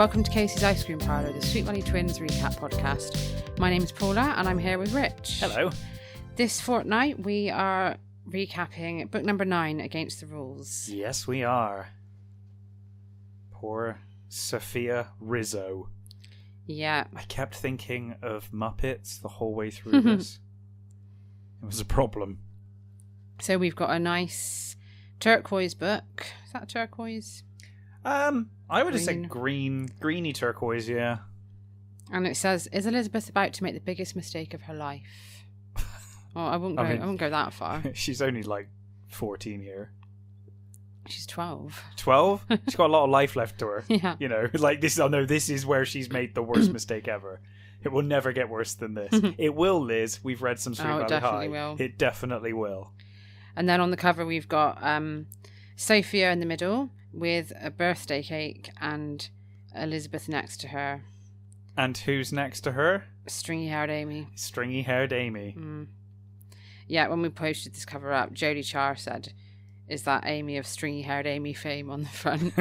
welcome to Casey's Ice Cream Parlor, the Sweet Valley Twins recap podcast. My name is Paula and I'm here with Rich. Hello. This fortnight we are recapping book number 9, Against the Rules. Yes, we are. Poor Sophia Rizzo. Yeah. I kept thinking of Muppets the whole way through this. It was a problem. So we've got a nice turquoise book. Is that turquoise? I would have said greeny turquoise, yeah. And it says, "Is Elizabeth about to make the biggest mistake of her life?" Oh, I won't go that far. She's only like 14 here. She's 12. 12? She's got a lot of life left to her. Yeah. You know, like this. Oh no, this is where she's made the worst mistake ever. It will never get worse than this. It will, Liz. We've read some Sweet Valley High. It definitely will. It definitely will. And then on the cover we've got Sophia in the middle with a birthday cake and Elizabeth next to her. And who's next to her? Stringy-haired Amy. Stringy-haired Amy. Mm. Yeah, when we posted this cover up, Jodie Char said, "Is that Amy of Stringy-haired Amy fame on the front?"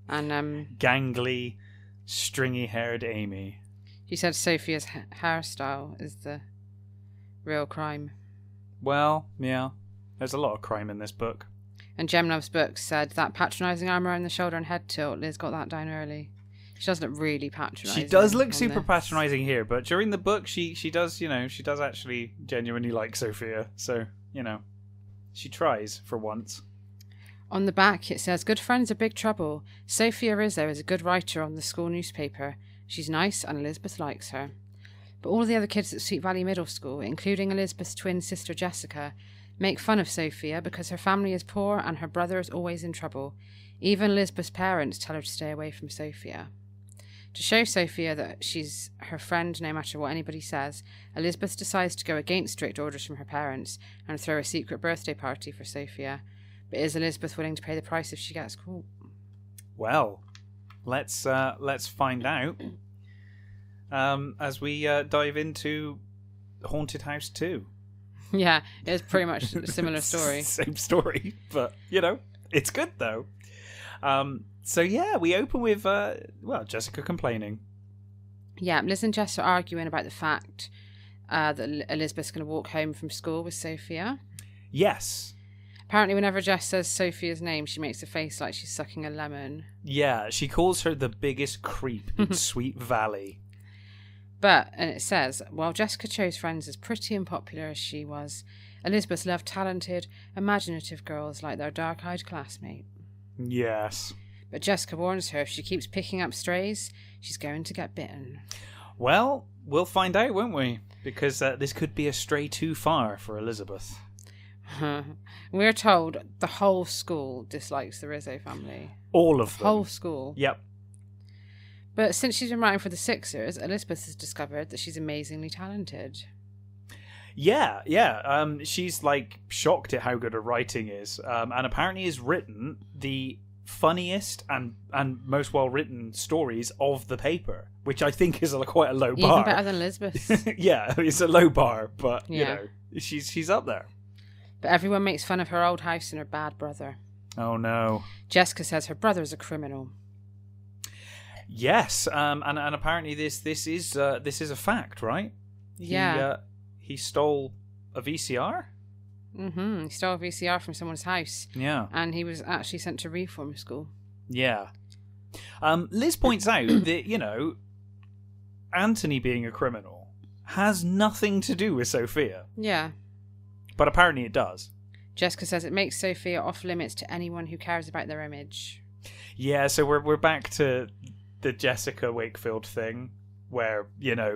And gangly, stringy-haired Amy. She said Sophia's hairstyle is the real crime. Well, yeah. There's a lot of crime in this book. And Gem Loves Books said that patronising arm around the shoulder and head tilt, Liz got that down early. She does look really patronising. She does look super patronising here, but during the book she does, she does actually genuinely like Sophia. So, she tries for once. On the back it says, "Good friends are big trouble. Sophia Rizzo is a good writer on the school newspaper. She's nice and Elizabeth likes her. But all the other kids at Sweet Valley Middle School, including Elizabeth's twin sister Jessica, make fun of Sophia because her family is poor and her brother is always in trouble. Even Elizabeth's parents tell her to stay away from Sophia. To show Sophia that she's her friend no matter what anybody says, Elizabeth decides to go against strict orders from her parents and throw a secret birthday party for Sophia. But is Elizabeth willing to pay the price if she gets caught?" Well, let's find out as we dive into Haunted House 2. Yeah, it's pretty much a similar story. Same story, but, it's good, though. So, yeah, we open with, Jessica complaining. Yeah, Liz and Jess are arguing about the fact that Elizabeth's going to walk home from school with Sophia. Yes. Apparently, whenever Jess says Sophia's name, she makes a face like she's sucking a lemon. Yeah, she calls her the biggest creep in Sweet Valley. And it says, while Jessica chose friends as pretty and popular as she was, Elizabeth loved talented, imaginative girls like their dark-eyed classmate. Yes. But Jessica warns her if she keeps picking up strays, she's going to get bitten. Well, we'll find out, won't we? Because this could be a stray too far for Elizabeth. We're told the whole school dislikes the Rizzo family. All of them. Whole school. Yep. But since she's been writing for the Sixers, Elizabeth has discovered that she's amazingly talented. Yeah. She's shocked at how good her writing is, and apparently has written the funniest and most well-written stories of the paper, which I think is quite a low bar. Even better than Elizabeth. Yeah, it's a low bar, but yeah. She's up there. But everyone makes fun of her old house and her bad brother. Oh no. Jessica says her brother's a criminal. Yes, and apparently this is a fact, right? Yeah. He stole a VCR. Mm-hmm. He stole a VCR from someone's house. Yeah. And he was actually sent to reform school. Yeah. Liz points out that Anthony being a criminal has nothing to do with Sophia. Yeah. But apparently it does. Jessica says it makes Sophia off limits to anyone who cares about their image. Yeah, so we're back to the Jessica Wakefield thing, where,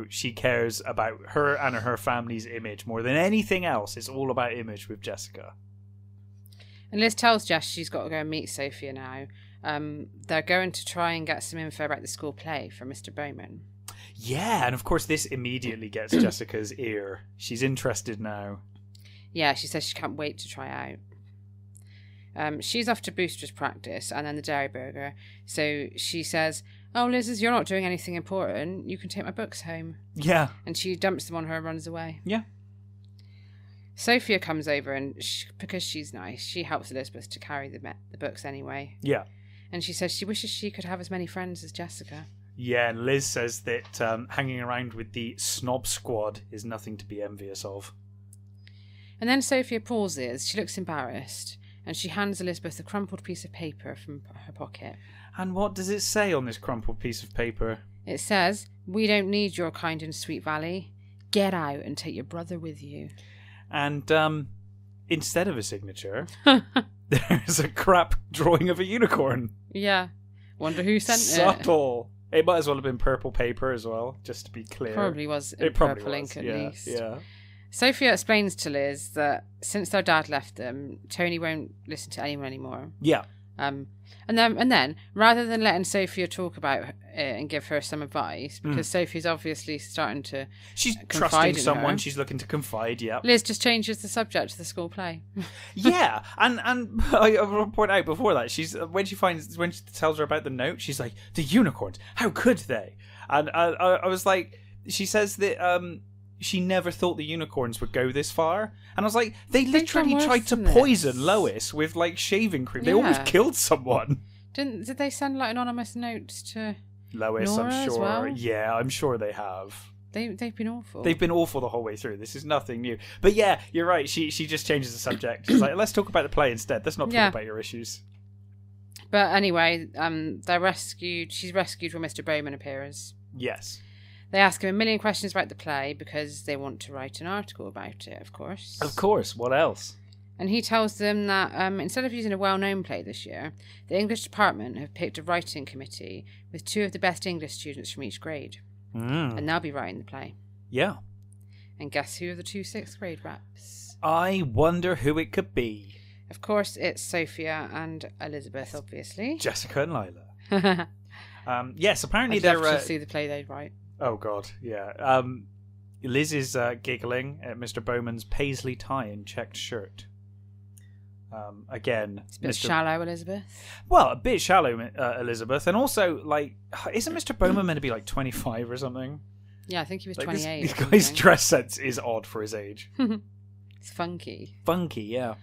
she cares about her and her family's image more than anything else. It's all about image with Jessica. And Liz tells Jess she's got to go and meet Sophia now. They're going to try and get some info about the school play from Mr. Bowman. Yeah, and of course this immediately gets Jessica's ear. She's interested now. Yeah, she says she can't wait to try out. She's off to Booster's practice and then the Dairy Burger. So she says, "Oh, Liz, you're not doing anything important. You can take my books home." Yeah. And she dumps them on her and runs away. Yeah. Sophia comes over and because she's nice, she helps Elizabeth to carry the books anyway. Yeah. And she says she wishes she could have as many friends as Jessica. Yeah, and Liz says that hanging around with the snob squad is nothing to be envious of. And then Sophia pauses. She looks embarrassed, and she hands Elizabeth a crumpled piece of paper from her pocket. And what does it say on this crumpled piece of paper? It says, "We don't need your kind and sweet Valley. Get out and take your brother with you." And instead of a signature, there's a crap drawing of a unicorn. Yeah. Wonder who sent it. Subtle. It might as well have been purple paper as well, just to be clear. Probably was in It probably purple was. ink at Yeah, least. Yeah. Sophia explains to Liz that since their dad left them, Tony won't listen to anyone anymore. Yeah. And then, rather than letting Sophia talk about it and give her some advice, because Sophie's obviously starting to She's confide trusting in someone. her, She's looking to confide. Yeah. Liz just changes the subject to the school play. Yeah, and I will point out before that when she tells her about the note, she's like, "The unicorns, how could they?" And I was like, she says that she never thought the unicorns would go this far, and I was like, they literally tried to poison Lois with like shaving cream. They almost killed someone. Did they send like anonymous notes to Lois? Nora I'm sure. as well? Yeah, I'm sure they have. They've been awful. They've been awful the whole way through. This is nothing new. But yeah, you're right. She just changes the subject. She's like, let's talk about the play instead. Let's not talk about your issues. But anyway, they're rescued. She's rescued when Mr. Bowman appears. Yes. They ask him a million questions about the play because they want to write an article about it, of course. Of course. What else? And he tells them that instead of using a well-known play this year, the English department have picked a writing committee with 2 of the best English students from each grade. And they'll be writing the play. Yeah. And guess who are the 2 6th grade reps? I wonder who it could be. Of course, it's Sophia and Elizabeth, obviously. Jessica and Lila. Yes, apparently I'd they're... love to see the play they'd write. Oh, God, yeah. Liz is giggling at Mr. Bowman's paisley tie and checked shirt. Again... It's a bit shallow, Elizabeth. Well, a bit shallow, Elizabeth. And also, like, isn't Mr. Bowman meant to be, like, 25 or something? Yeah, I think he was like 28. This guy's dress sense is odd for his age. It's funky. Funky, yeah.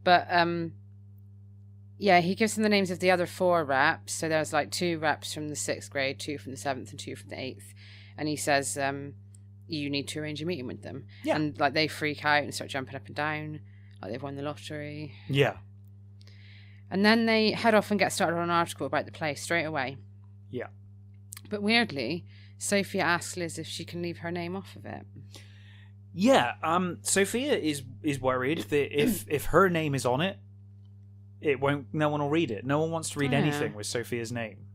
But, yeah, he gives them the names of the other 4 reps. So there's, like, 2 reps from the 6th grade, 2 from the 7th, and 2 from the 8th. And he says, you need to arrange a meeting with them. Yeah. And, like, they freak out and start jumping up and down. Like they've won the lottery. Yeah. And then they head off and get started on an article about the play straight away. Yeah. But weirdly, Sophia asks Liz if she can leave her name off of it. Yeah, Sophia is worried that if her name is on it, no one will read it. No one wants to read anything with Sophia's name.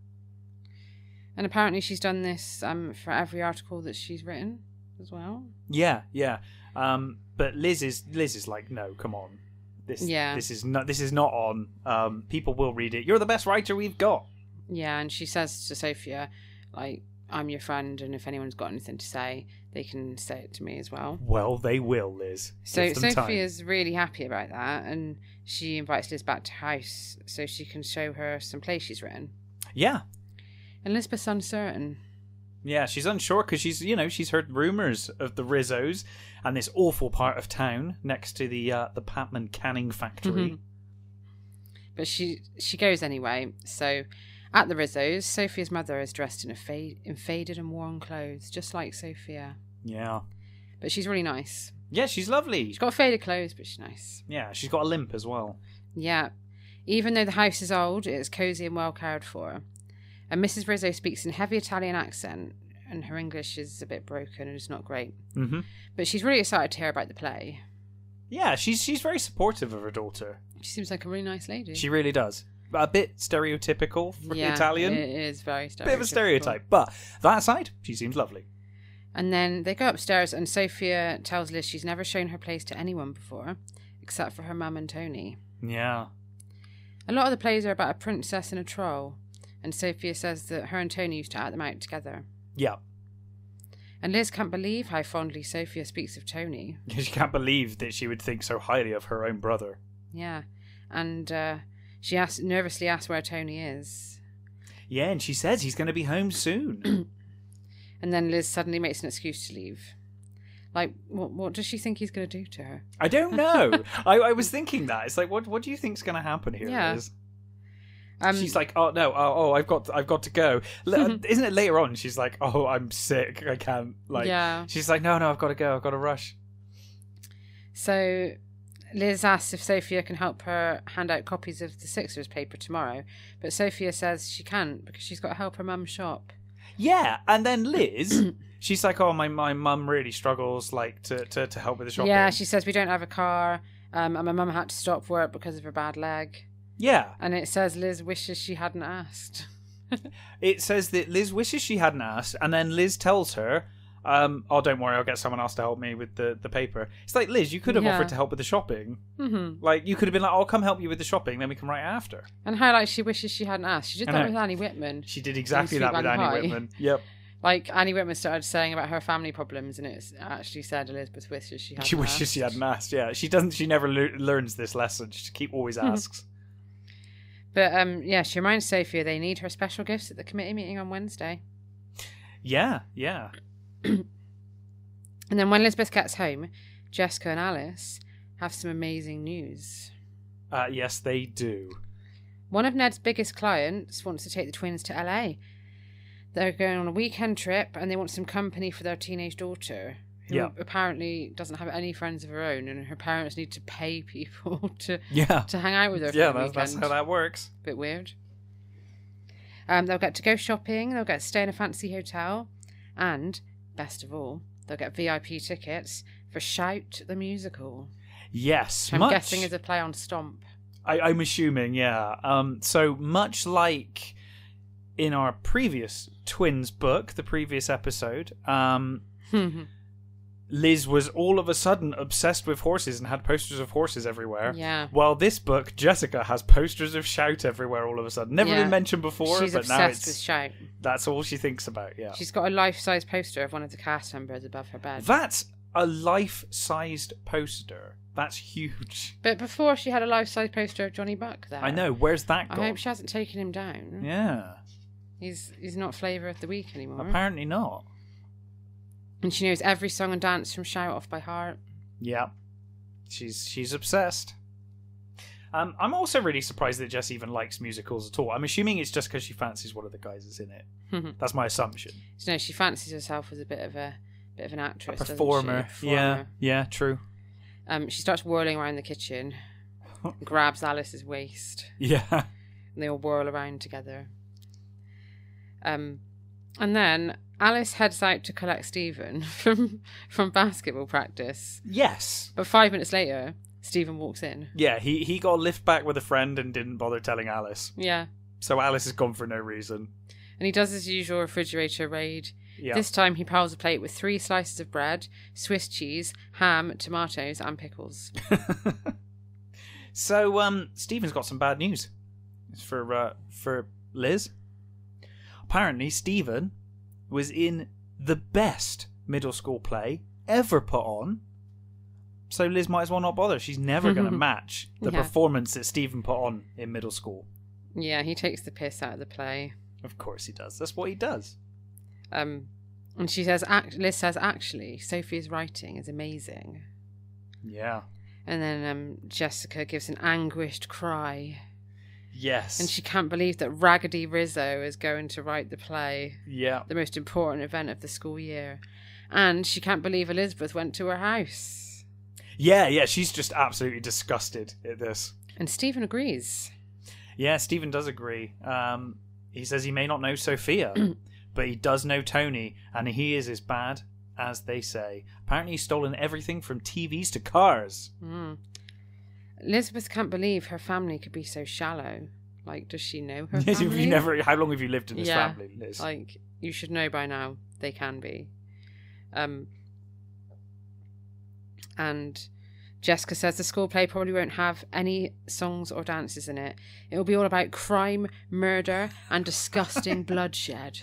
And apparently she's done this for every article that she's written as well. Yeah. But Liz is like, no, come on. This is not on. People will read it. You're the best writer we've got. Yeah, and she says to Sophia, like, I'm your friend, and if anyone's got anything to say, they can say it to me as well. Well, they will, Liz. So Sophia's really happy about that, and she invites Liz back to her house so she can show her some plays she's written. Yeah. And Elizabeth's uncertain. Yeah, she's unsure because she's heard rumours of the Rizzos and this awful part of town next to the Patman canning factory. But she goes anyway. So at the Rizzos, Sophia's mother is dressed in faded and worn clothes, just like Sophia. Yeah. But she's really nice. Yeah, she's lovely. She's got faded clothes, but she's nice. Yeah, she's got a limp as well. Yeah. Even though the house is old, it's cosy and well cared for. And Mrs. Rizzo speaks in heavy Italian accent, and her English is a bit broken and it's not great. Mm-hmm. But she's really excited to hear about the play. Yeah, she's very supportive of her daughter. She seems like a really nice lady. She really does. A bit stereotypical for Italian. It is very stereotypical. Bit of a stereotype. But that aside, she seems lovely. And then they go upstairs and Sophia tells Liz she's never shown her plays to anyone before, except for her mum and Tony. Yeah. A lot of the plays are about a princess and a troll. And Sophia says that her and Tony used to act them out together. Yeah. And Liz can't believe how fondly Sophia speaks of Tony. She can't believe that she would think so highly of her own brother. Yeah. And she nervously asks where Tony is. Yeah, and she says he's going to be home soon. And then Liz suddenly makes an excuse to leave. Like, what does she think he's going to do to her? I don't know. I was thinking that. It's like, what do you think's going to happen here, Liz? She's like, oh no, I've got to go. Isn't it later on? She's like, oh, I'm sick, I can't. Like, yeah. She's like, no, I've got to go, I've got to rush. So Liz asks if Sophia can help her hand out copies of the Sixers paper tomorrow, but Sophia says she can't because she's got to help her mum shop. Yeah, and then Liz, she's like, oh, my mum really struggles, like, to help with the shopping. Yeah, she says we don't have a car, and my mum had to stop work because of her bad leg. Yeah. And it says Liz wishes she hadn't asked. It says that Liz wishes she hadn't asked, and then Liz tells her, oh, don't worry, I'll get someone else to help me with the paper. It's like, Liz, you could have offered to help with the shopping. Mm-hmm. Like, you could have been like, I'll come help you with the shopping, then we can write after. And how, like, she wishes she hadn't asked. She did that with Annie Whitman. She did exactly that with Annie Whitman. Yep. Like, Annie Whitman started saying about her family problems, and it actually said Elizabeth wishes she hadn't asked. She wishes she hadn't asked, yeah. She doesn't. She never learns this lesson. She always asks. But, yeah, she reminds Sophia they need her special gifts at the committee meeting on Wednesday. Yeah. And then when Elizabeth gets home, Jessica and Alice have some amazing news. Yes, they do. One of Ned's biggest clients wants to take the twins to LA. They're going on a weekend trip and they want some company for their teenage daughter, who apparently doesn't have any friends of her own, and her parents need to pay people to hang out with her for the weekend. That's how that works. Bit weird. They'll get to go shopping, they'll get to stay in a fancy hotel, and, best of all, they'll get VIP tickets for Shout the Musical. Yes. Which I'm guessing is a play on Stomp. I'm assuming, yeah. So much like in our previous Twins book, the previous episode, Liz was all of a sudden obsessed with horses and had posters of horses everywhere. Yeah. While this book, Jessica has posters of Shout everywhere all of a sudden. Never been mentioned before, She's but obsessed now it's with Shout. That's all she thinks about, yeah. She's got a life-size poster of one of the cast members above her bed. That's a life-sized poster. That's huge. But before she had a life-size poster of Johnny Buck there. I know. Where's that gone? I hope she hasn't taken him down. Yeah. He's not flavour of the week anymore. Apparently not. And she knows every song and dance from Shout off by heart. Yeah. She's obsessed. I'm also really surprised that Jess even likes musicals at all. I'm assuming it's just because she fancies one of the guys that's in it. That's my assumption. No, she fancies herself as a bit of an actress, a performer. Yeah, true. She starts whirling around the kitchen, grabs Alice's waist. Yeah. And they all whirl around together. And then Alice heads out to collect Stephen from basketball practice. Yes. But 5 minutes later, Stephen walks in. Yeah, he got a lift back with a friend and didn't bother telling Alice. Yeah. So Alice is gone for no reason. And he does his usual refrigerator raid. Yeah. This time he piles a plate with 3 slices of bread, Swiss cheese, ham, tomatoes, and pickles. So Stephen's got some bad news for Liz. Apparently, Stephen was in the best middle school play ever put on. So Liz might as well not bother. She's never going to match the performance that Stephen put on in middle school. Yeah, he takes the piss out of the play. Of course he does. That's what he does. And she says, Liz says, actually, Sophie's writing is amazing. Yeah. And then Jessica gives an anguished cry. Yes. And she can't believe that Raggedy Rizzo is going to write the play. Yeah. The most important event of the school year. And she can't believe Elizabeth went to her house. Yeah, she's just absolutely disgusted at this. And Stephen agrees. Yeah, Stephen does agree. He says he may not know Sophia, but he does know Tony, and he is as bad as they say. Apparently he's stolen everything from TVs to cars. Elizabeth can't believe her family could be so shallow. Like, does she know her family? How long have you lived in this family, Liz? Like, you should know by now they can be. And Jessica says the school play probably won't have any songs or dances in it. It'll be all about crime, murder, and disgusting bloodshed.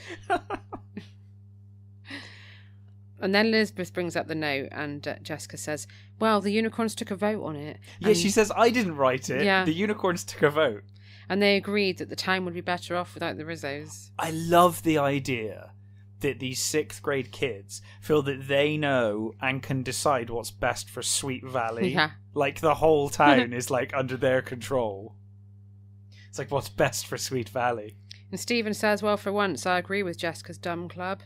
And then Elizabeth brings up the note, and Jessica says, well, the unicorns took a vote on it. Yeah, she says, I didn't write it. Yeah. The unicorns took a vote. And they agreed that the town would be better off without the Rizzos. I love the idea that these 6th grade kids feel that they know and can decide what's best for Sweet Valley. Yeah. Like, the whole town is, like, under their control. It's like, what's best for Sweet Valley? And Stephen says, well, for once, I agree with Jessica's dumb club.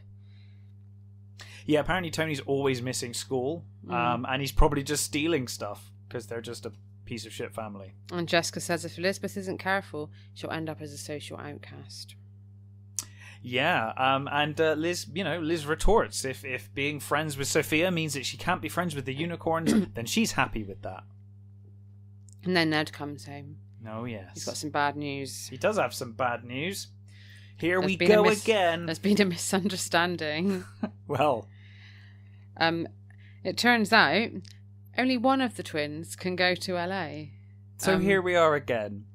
Yeah, apparently Tony's always missing school, and he's probably just stealing stuff because they're just a piece of shit family. And Jessica says if Elizabeth isn't careful, she'll end up as a social outcast. Yeah, and Liz retorts, if being friends with Sophia means that she can't be friends with the unicorns, then she's happy with that. And then Ned comes home. Oh, yes. He's got some bad news. He does have some bad news. Here we go again. There's been a misunderstanding. Well. It turns out only one of the twins can go to LA. So here we are again.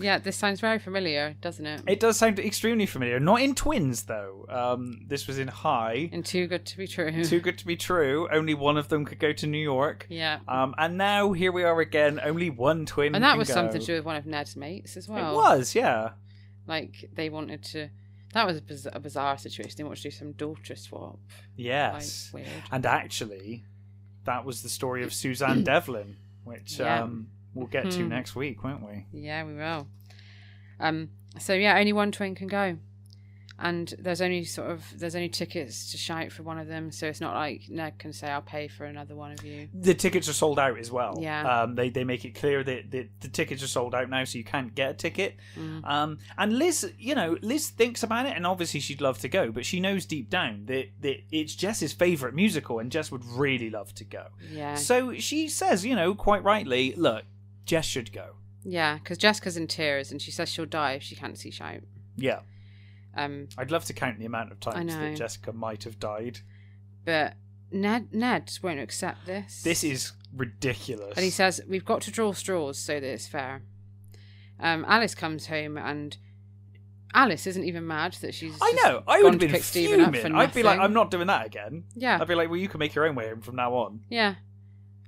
Yeah, this sounds very familiar, doesn't it? It does sound extremely familiar. Not in Twins, though. This was in High. In Too Good to Be True. Too Good to Be True. Only one of them could go to New York. Yeah. And now, here we are again. Only one twin And that can was go. something to do with one of Ned's mates as well. It was, yeah. Like, they wanted to... That was a bizarre situation. They wanted to do some daughter swap. Yes. Like, weird. And actually, that was the story of Suzanne Devlin, which we'll get to next week, won't we? Yeah, we will. So yeah, only one twin can go, and there's only tickets to shout for one of them. So it's not like Ned can say, "I'll pay for another one of you." The tickets are sold out as well. Yeah. They make it clear that the tickets are sold out now, so you can't get a ticket. And Liz, Liz thinks about it, and obviously she'd love to go, but she knows deep down that it's Jess's favourite musical, and Jess would really love to go. Yeah. So she says, quite rightly, look, Jess should go. Yeah, because Jessica's in tears, and she says she'll die if she can't see Shout. Yeah. I'd love to count the amount of times that Jessica might have died. But Ned won't accept this. This is ridiculous. And he says, we've got to draw straws so that it's fair. Alice comes home, and Alice isn't even mad that she's I know. I would have been pick Stephen up for fuming. I'd be like, nothing. I'm not doing that again. Yeah. I'd be like, well, you can make your own way home from now on. Yeah.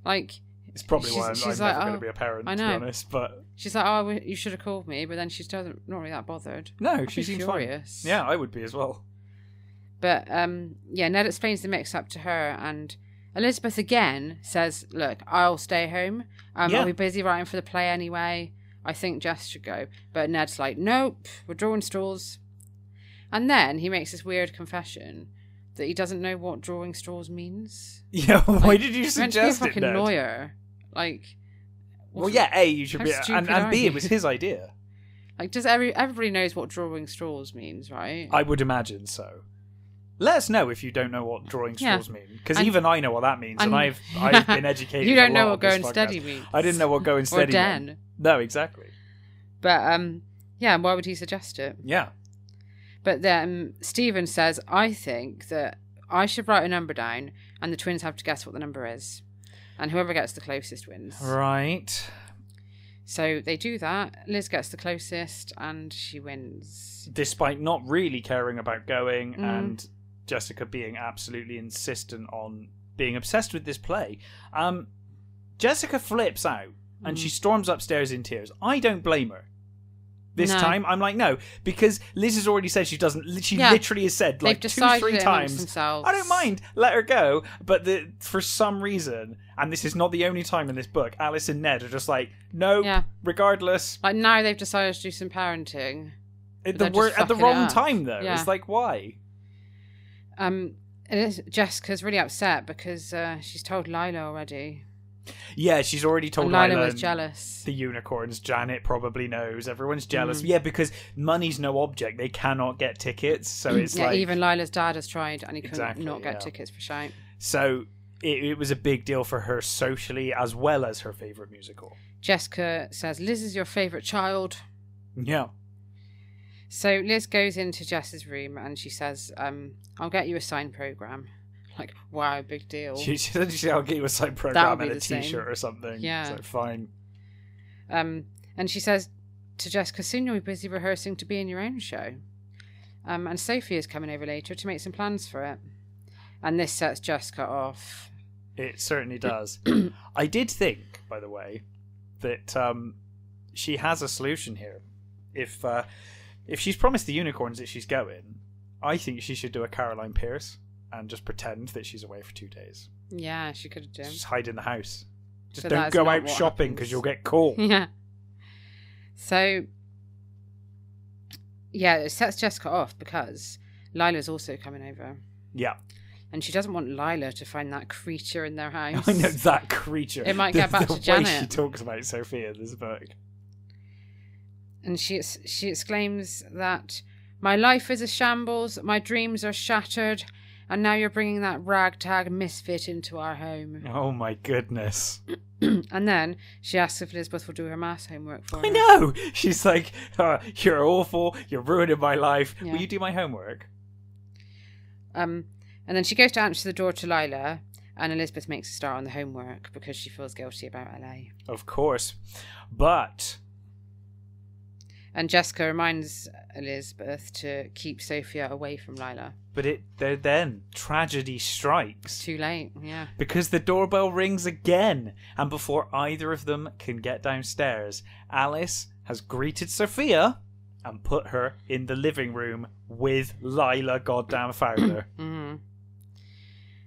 Like... It's probably why I'm she's never like, going to be a parent, to be honest. But she's like, you should have called me, but then she's not really that bothered. No, she seems furious. Fine. Yeah, I would be as well. But Ned explains the mix-up to her, and Elizabeth again says, "Look, I'll stay home. I'll be busy writing for the play anyway. I think Jess should go." But Ned's like, "Nope, we're drawing straws." And then he makes this weird confession that he doesn't know what drawing straws means. Yeah, why did you suggest it? You're meant to be a fucking Ned? Lawyer. Like, well, yeah, A, you should be, and B, it was his idea. Like, everybody knows what drawing straws means, right? I would imagine so. Let us know if you don't know what drawing straws mean, because even I know what that means, and I've been educated. You don't a know lot what on go this and podcast. steady means. I didn't know what go and steady meant. No, exactly. But why would he suggest it? Yeah. But then Stephen says, I think that I should write a number down, and the twins have to guess what the number is. And whoever gets the closest wins. Right. So they do that. Liz gets the closest, and she wins. Despite not really caring about going, and Jessica being absolutely insistent on being obsessed with this play. Jessica flips out, and she storms upstairs in tears. I don't blame her. This time, I'm like, no, because Liz has already said she doesn't. She literally has said like 2-3 times. I don't mind, let her go. But for some reason, and this is not the only time in this book, Alice and Ned are just like, no, regardless. Like now they've decided to do some parenting. At the wrong time, though. Yeah. It's like, why? Jessica's really upset because she's told Lila already. Yeah, she's already told Lila was jealous. The unicorns, Janet probably knows. Everyone's jealous. Yeah, because money's no object. They cannot get tickets. So it's like... even Lila's dad has tried and he couldn't not get tickets for Shout. So it was a big deal for her socially as well as her favourite musical. Jessica says, Liz is your favourite child. Yeah. So Liz goes into Jess's room and she says, I'll get you a sign programme. Like, wow, big deal. She said, I'll get you a side program and a t-shirt or something. Yeah. So fine. And she says to Jessica, soon you'll be busy rehearsing to be in your own show. And Sophia's coming over later to make some plans for it. And this sets Jessica off. It certainly does. I did think, by the way, that she has a solution here. If she's promised the unicorns that she's going, I think she should do a Caroline Pierce. And just pretend that she's away for 2 days. Yeah, she could have done. Just hide in the house. Just but don't go out shopping because you'll get caught. Yeah. So Yeah, it sets Jessica off because Lila's also coming over. Yeah. And she doesn't want Lila to find that creature in their house. I know, that creature. It might get back to Janet. The way she talks about Sophia in this book. And she exclaims that, "My life is a shambles, my dreams are shattered, and now you're bringing that ragtag misfit into our home." Oh my goodness. And then she asks if Elizabeth will do her maths homework for her. I know! She's like, "You're awful, you're ruining my life. Yeah. Will you do my homework?" And then she goes to answer the door to Lila, and Elizabeth makes a start on the homework because she feels guilty about LA. Of course. But... And Jessica reminds Elizabeth to keep Sophia away from Lila. But then tragedy strikes. Too late, yeah. Because the doorbell rings again, and before either of them can get downstairs, Alice has greeted Sophia and put her in the living room with Lila goddamn Fowler. Mm-hmm.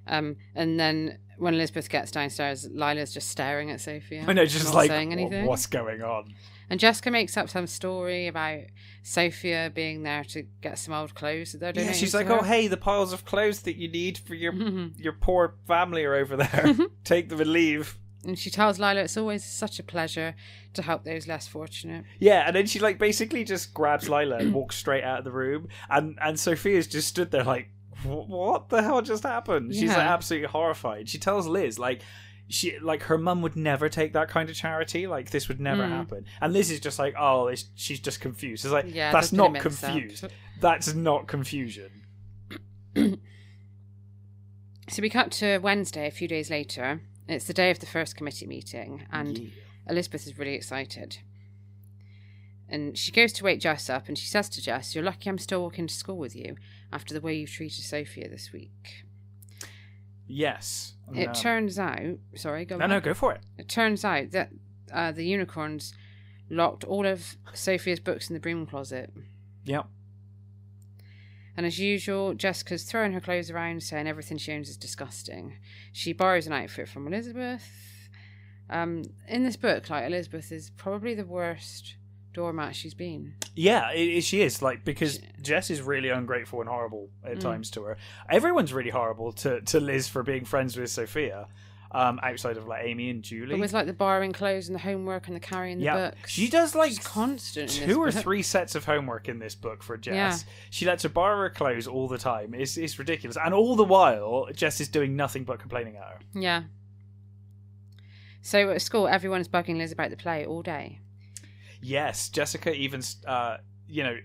And then when Elizabeth gets downstairs, Lila's just staring at Sophia. I know, just not like, saying anything. What's going on? And Jessica makes up some story about Sophia being there to get some old clothes that they're doing. Yeah, she's like, "Oh, hey, the piles of clothes that you need for your poor family are over there. Take them and leave." And she tells Lila it's always such a pleasure to help those less fortunate. Yeah, and then she like basically just grabs Lila and walks straight out of the room, and Sophia's just stood there like, "What the hell just happened?" She's like absolutely horrified. She tells Liz her mum would never take that kind of charity. Like, this would never happen. And Liz is just like, she's just confused. It's like, that's not confused. That's not confusion. So we cut to Wednesday, a few days later. It's the day of the first committee meeting, and Elizabeth is really excited. And she goes to wake Jess up, and she says to Jess, "You're lucky I'm still walking to school with you after the way you've treated Sophia this week." Yes. It turns out... Sorry, go on. No, go for it. It turns out that the unicorns locked all of Sophia's books in the broom closet. Yep. And as usual, Jessica's throwing her clothes around, saying everything she owns is disgusting. She borrows an outfit from Elizabeth. In this book, like, Elizabeth is probably the worst doormat she's been. Yeah, she is, like, because Jess is really ungrateful and horrible at times to her. Everyone's really horrible to Liz for being friends with Sophia, outside of like Amy and Julie. But with like the borrowing clothes and the homework and the carrying the books. She does like she's constant in 2 or this book. 3 sets of homework in this book for Jess. Yeah. She lets her borrow her clothes all the time. It's ridiculous. And all the while, Jess is doing nothing but complaining at her. Yeah. So at school, everyone's bugging Liz about the play all day. Yes, Jessica even,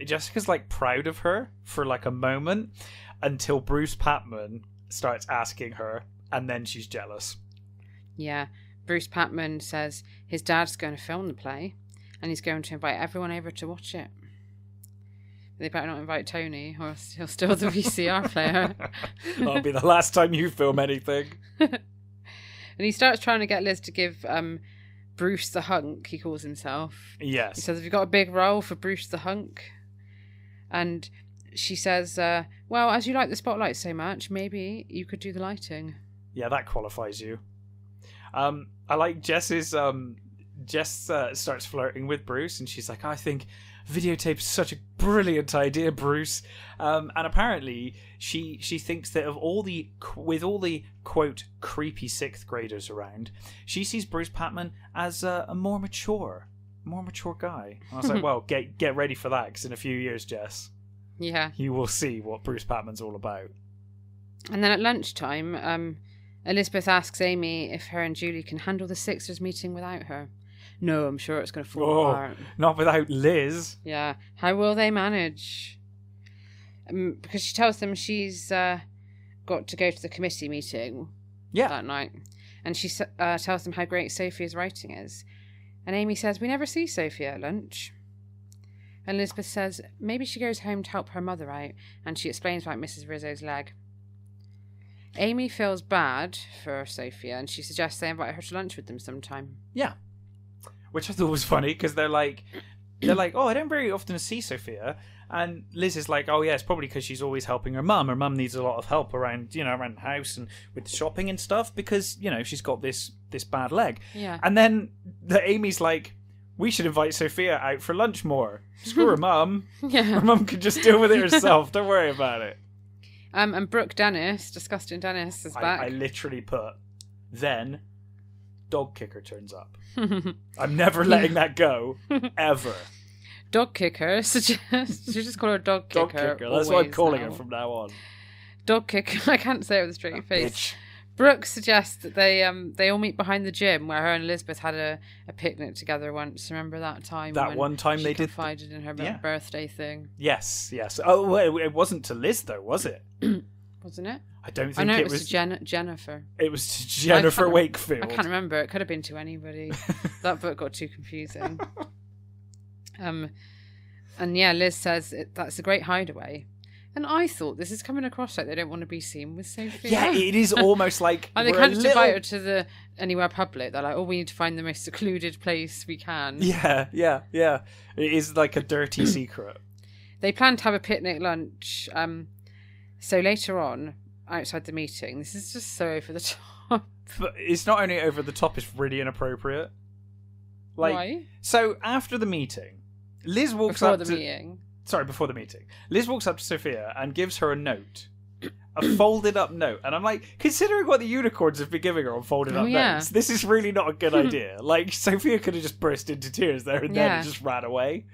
Jessica's like proud of her for like a moment until Bruce Patman starts asking her, and then she's jealous. Yeah, Bruce Patman says his dad's going to film the play, and he's going to invite everyone over to watch it. They better not invite Tony, or he'll steal the VCR player. That'll be the last time you film anything. And he starts trying to get Liz to give Bruce the Hunk, he calls himself. Yes. He says, "Have you got a big role for Bruce the Hunk?" And she says, "Well, as you like the spotlight so much, maybe you could do the lighting." Yeah, that qualifies you. I like Jess's... Jess starts flirting with Bruce, and she's like, "I think videotape is such a brilliant idea, Bruce." And apparently she thinks that with all the quote creepy 6th graders around, she sees Bruce Patman as a more mature guy. And I was like, well, get ready for that, because in a few years, Jess, you will see what Bruce Patman's all about. And then at lunchtime, Elizabeth asks Amy if her and Julie can handle the Sixers meeting without her. "No, I'm sure it's going to fall apart." Not without Liz. Yeah. How will they manage? Because she tells them she's got to go to the committee meeting that night. And she tells them how great Sophia's writing is. And Amy says, "We never see Sophia at lunch." And Elizabeth says maybe she goes home to help her mother out. And she explains about Mrs. Rizzo's leg. Amy feels bad for Sophia, and she suggests they invite her to lunch with them sometime. Yeah. Which I thought was funny, because they're like, "Oh, I don't very often see Sophia." And Liz is like, "Oh yeah, it's probably because she's always helping her mum. Her mum needs a lot of help around the house and with shopping and stuff, because, she's got this bad leg." Yeah. And then Amy's like, we should invite Sophia out for lunch more. Screw her mum. Yeah. Her mum can just deal with it herself. Don't worry about it. And Brooke Dennis, disgusting Dennis, is back. I literally put, then dog kicker turns up. I'm never letting that go, ever. Dog kicker suggests... You just call her dog kicker. Dog kicker, that's what I'm calling her from now on. Dog kicker, I can't say it with a straight face. Bitch. Brooke suggests that they all meet behind the gym where her and Elizabeth had a picnic together once. Remember that time? That one time they did confided in her birthday thing. Yes. Oh, well, it wasn't to Liz though, was it? Wasn't it? I don't think I know it was was to Jennifer. It was to Jennifer Wakefield. I can't remember. It could have been to anybody. That book got too confusing. And yeah, Liz says that's a great hideaway. And I thought this is coming across like they don't want to be seen with Sophia. Yeah, it is almost like and they can't just invite her to anywhere public. They're like, oh, we need to find the most secluded place we can. Yeah. It is like a dirty secret. They plan to have a picnic lunch. So later on, outside the meeting, this is just so over the top. But it's not only over the top; it's really inappropriate. Like, why? So after the meeting, Liz walks before up the to... meeting. Sorry, before the meeting. Liz walks up to Sophia and gives her a note. A folded up note. And I'm like, considering what the unicorns have been giving her on folded up notes, this is really not a good idea. Like, Sophia could have just burst into tears there and then and just ran away.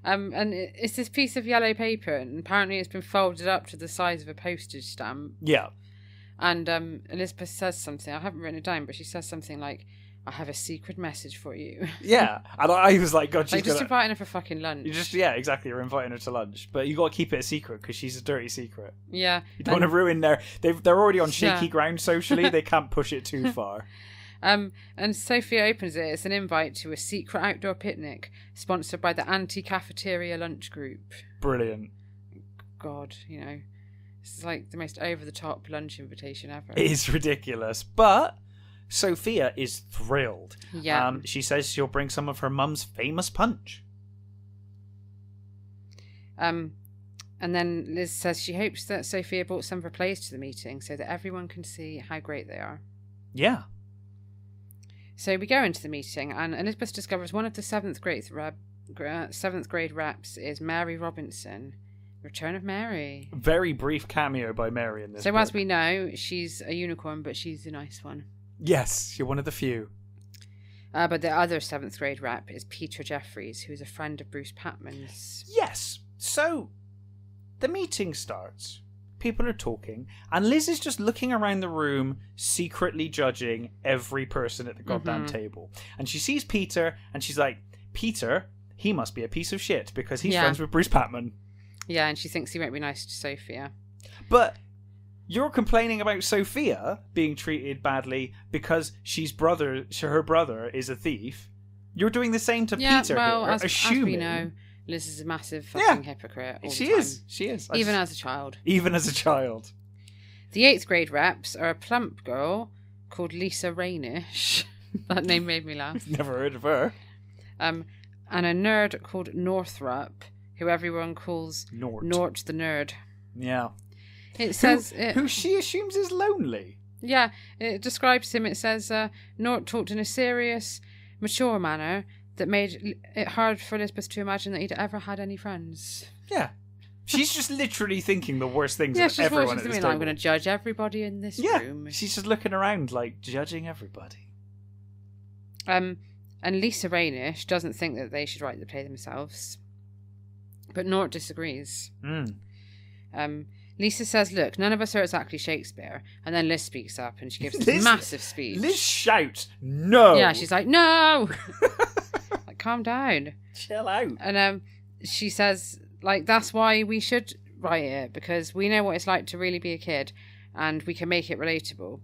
And it's this piece of yellow paper, and apparently it's been folded up to the size of a postage stamp. Yeah. And Elizabeth says something, I haven't written it down, but she says something like, I have a secret message for you. Yeah. And I was like, God, she's just inviting her for fucking lunch. Exactly. You're inviting her to lunch. But you got to keep it a secret because she's a dirty secret. Yeah. You don't want to ruin they're already on shaky ground socially. They can't push it too far. And Sophia opens it. It's an invite to a secret outdoor picnic sponsored by the Anti-Cafeteria Lunch Group. Brilliant. God, it's like the most over-the-top lunch invitation ever. It is ridiculous. But Sophia is thrilled. Yeah. She says she'll bring some of her mum's famous punch. And then Liz says she hopes that Sophia brought some of her plays to the meeting so that everyone can see how great they are. Yeah. So we go into the meeting, and Elizabeth discovers one of the seventh grade reps is Mary Robinson. Return of Mary. Very brief cameo by Mary in this book. As we know, she's a unicorn, but she's the nice one. Yes, you're one of the few. But the other seventh grade rep is Peter Jeffries, who is a friend of Bruce Patman's. Yes. So the meeting starts. People are talking, and Liz is just looking around the room, secretly judging every person at the goddamn table. And she sees Peter, and she's like, Peter, he must be a piece of shit because he's friends with Bruce Patman. Yeah, and she thinks he won't be nice to Sophia. But you're complaining about Sophia being treated badly because her brother is a thief. You're doing the same to Peter here, assuming... as we know, Liz is a massive fucking hypocrite all the time. She is. Even as a child. The 8th grade reps are a plump girl called Lisa Rainish. That name made me laugh. Never heard of her. And a nerd called Northrup, who everyone calls Nort the Nerd. Yeah. It says... who she assumes is lonely. Yeah, it describes him. It says, Nort talked in a serious, mature manner that made it hard for Elizabeth to imagine that he'd ever had any friends. Yeah. She's just literally thinking the worst things of everyone at this table. I'm going to judge everybody in this room. She's just looking around like judging everybody. And Lisa Rainish doesn't think that they should write the play themselves. But Nort disagrees. Lisa says, look, none of us are exactly Shakespeare. And then Liz speaks up and she gives this massive speech. Liz shouts, no! Yeah, she's like, no! Like, calm down. Chill out. And she says, like, that's why we should write it, because we know what it's like to really be a kid and we can make it relatable.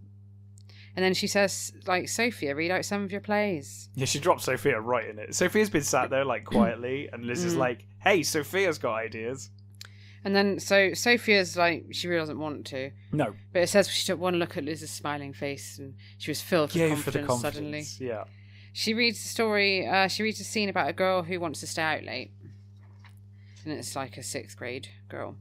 And then she says, like, Sophia, read out some of your plays. Yeah, she dropped Sophia right in it. Sophia's been sat there, like, quietly, and Liz is like, hey, Sophia's got ideas. And then, so Sophia's like, she really doesn't want to. No. But it says she took one look at Liz's smiling face, and she was filled with confidence suddenly. Yeah. She reads the story, she reads a scene about a girl who wants to stay out late. And it's like a 6th grade girl.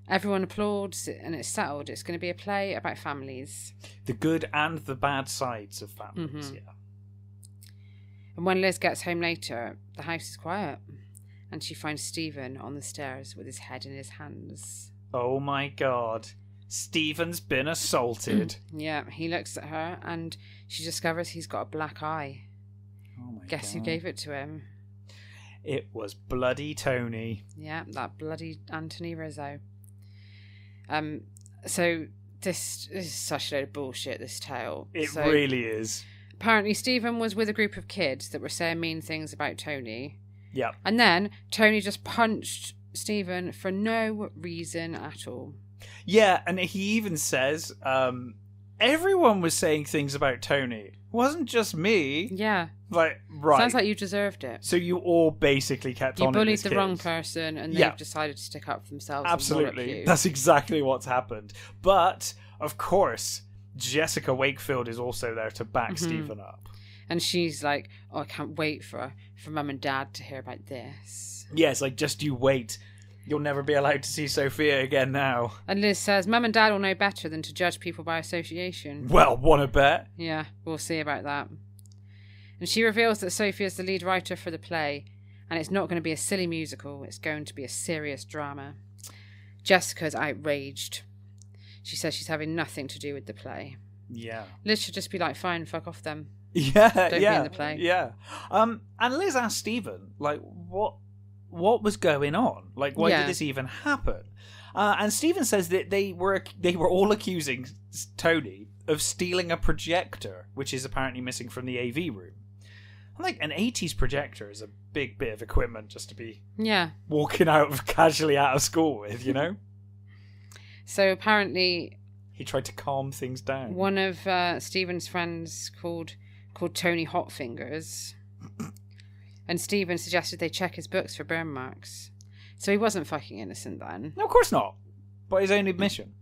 Everyone applauds, and it's settled. It's going to be a play about families. The good and the bad sides of families, yeah. And when Liz gets home later, the house is quiet. And she finds Stephen on the stairs with his head in his hands. Oh my god. Stephen's been assaulted. Yeah, he looks at her and she discovers he's got a black eye. Oh my Guess who God. gave it to him? It was bloody Tony. Yeah, that bloody Anthony Rizzo. So this is such a load of bullshit, this tale. It So, really is. apparently Stephen was with a group of kids that were saying mean things about Tony. Yeah. And then Tony just punched Stephen for no reason at all. Yeah, and he even says, everyone was saying things about Tony. It wasn't just me. Yeah. Like, right. Sounds like you deserved it. So you all basically kept You on bullied as the kids. wrong person and they've decided to stick up for themselves. And Absolutely. wallop you. That's exactly what's happened. But, of course, Jessica Wakefield is also there to back Stephen up. And she's like, oh, I can't wait for Mum and Dad to hear about this. Yes, like, just you wait. You'll never be allowed to see Sophia again now. And Liz says, Mum and Dad will know better than to judge people by association. Well, wanna bet? Yeah, we'll see about that. And she reveals that Sophie is the lead writer for the play, and it's not going to be a silly musical, it's going to be a serious drama. Jessica's outraged. She says she's having nothing to do with the play. Yeah. Liz should just be like, fine, fuck off them. Yeah, Don't be yeah. in the play. Yeah. And Liz asked Stephen, like, what was going on? Like, why did this even happen? And Stephen says that they were all accusing Tony of stealing a projector, which is apparently missing from the AV room. Like, an 80s projector is a big bit of equipment just to be walking casually out of school with, you know? So apparently He tried to calm things down. one of Stephen's friends called Tony Hotfingers, and Stephen suggested they check his books for burn marks. So he wasn't fucking innocent then. No, of course not. By his own admission.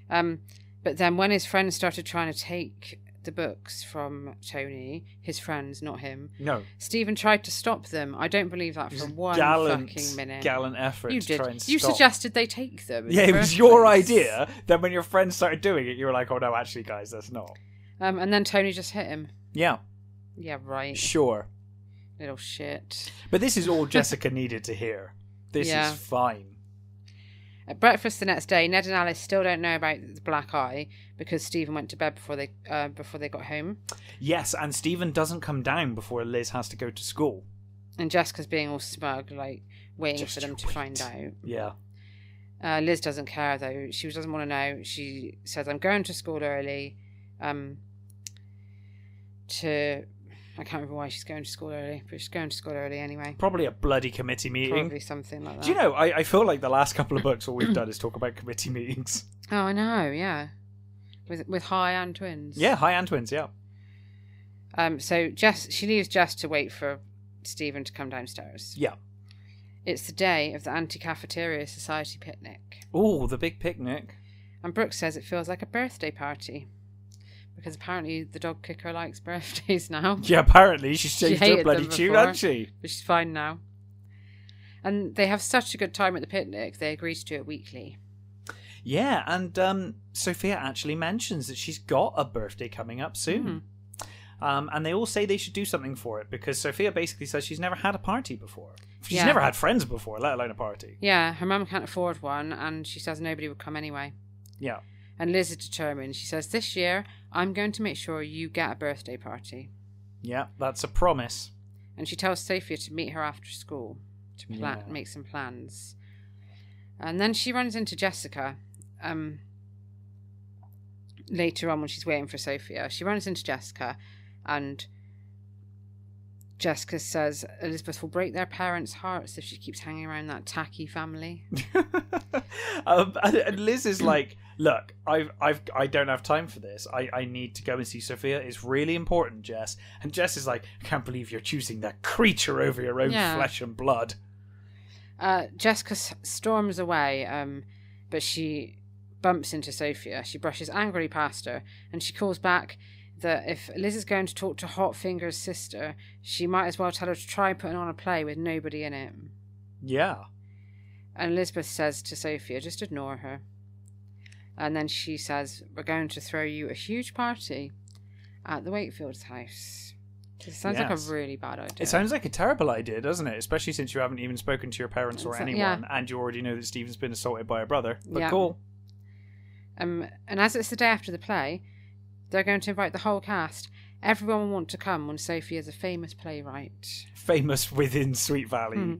But then when his friends started trying to take the books from Tony, his friends, not him, No. Stephen tried to stop them. I don't believe that for one fucking minute. Gallant effort You to did. try and You stop. suggested they take them. in Yeah, the it was first your place. idea. Then when your friends started doing it, you were like, oh no, actually, guys, that's not. And then Tony just hit him. Yeah, Yeah, right. sure. Little shit. But this is all Jessica needed to hear. This Yeah. is fine. At breakfast the next day, Ned and Alice still don't know about the black eye because Stephen went to bed before they got home. Yes, and Stephen doesn't come down before Liz has to go to school. And Jessica's being all smug, like waiting Just for them you to wait. find out. Yeah. Liz doesn't care though. She doesn't want to know. She says, "I'm going to school early." I can't remember why she's going to school early, but she's going to school early anyway. Probably a bloody committee meeting. Probably something like that. Do you know, I feel like the last couple of books all we've done is talk about committee meetings. Oh, I know. Yeah, with High and twins. Yeah, High and twins, yeah. So she leaves Jess to wait for Stephen to come downstairs. Yeah. It's the day of the Anti-Cafeteria Society picnic. Oh, the big picnic. And Brooke says it feels like a birthday party. Because apparently the dog kicker likes birthdays now. Yeah, apparently she's She changed her hated bloody them tune, before. hasn't she? But she's fine now. And they have such a good time at the picnic, they agree to do it weekly. Yeah, and Sophia actually mentions that she's got a birthday coming up soon. And they all say they should do something for it because Sophia basically says she's never had a party before. She's never had friends before, let alone a party. Yeah, her mum can't afford one, and she says nobody would come anyway. Yeah. And Liz is determined. She says, this year, I'm going to make sure you get a birthday party. Yeah, that's a promise. And she tells Sophia to meet her after school to Yeah. make some plans. And then she runs into Jessica. Later on when she's waiting for Sophia, she runs into Jessica, and Jessica says Elizabeth will break their parents' hearts if she keeps hanging around that tacky family. And Liz is like, look, I don't have time for this. I need to go and see Sophia. It's really important, Jess. And Jess is like, I can't believe you're choosing that creature over your own flesh and blood. Jessica storms away, but she bumps into Sophia. She brushes angrily past her, and she calls back that if Liz is going to talk to Hotfinger's sister, she might as well tell her to try putting on a play with nobody in it. Yeah. And Elizabeth says to Sophia, just ignore her. And then she says, we're going to throw you a huge party at the Wakefield's house. It sounds like a really bad idea. It sounds like a terrible idea, doesn't it? Especially since you haven't even spoken to your parents or anyone, and you already know that Stephen's been assaulted by a brother. But cool. And as it's the day after the play, they're going to invite the whole cast. Everyone will want to come when Sophie is a famous playwright. Famous within Sweet Valley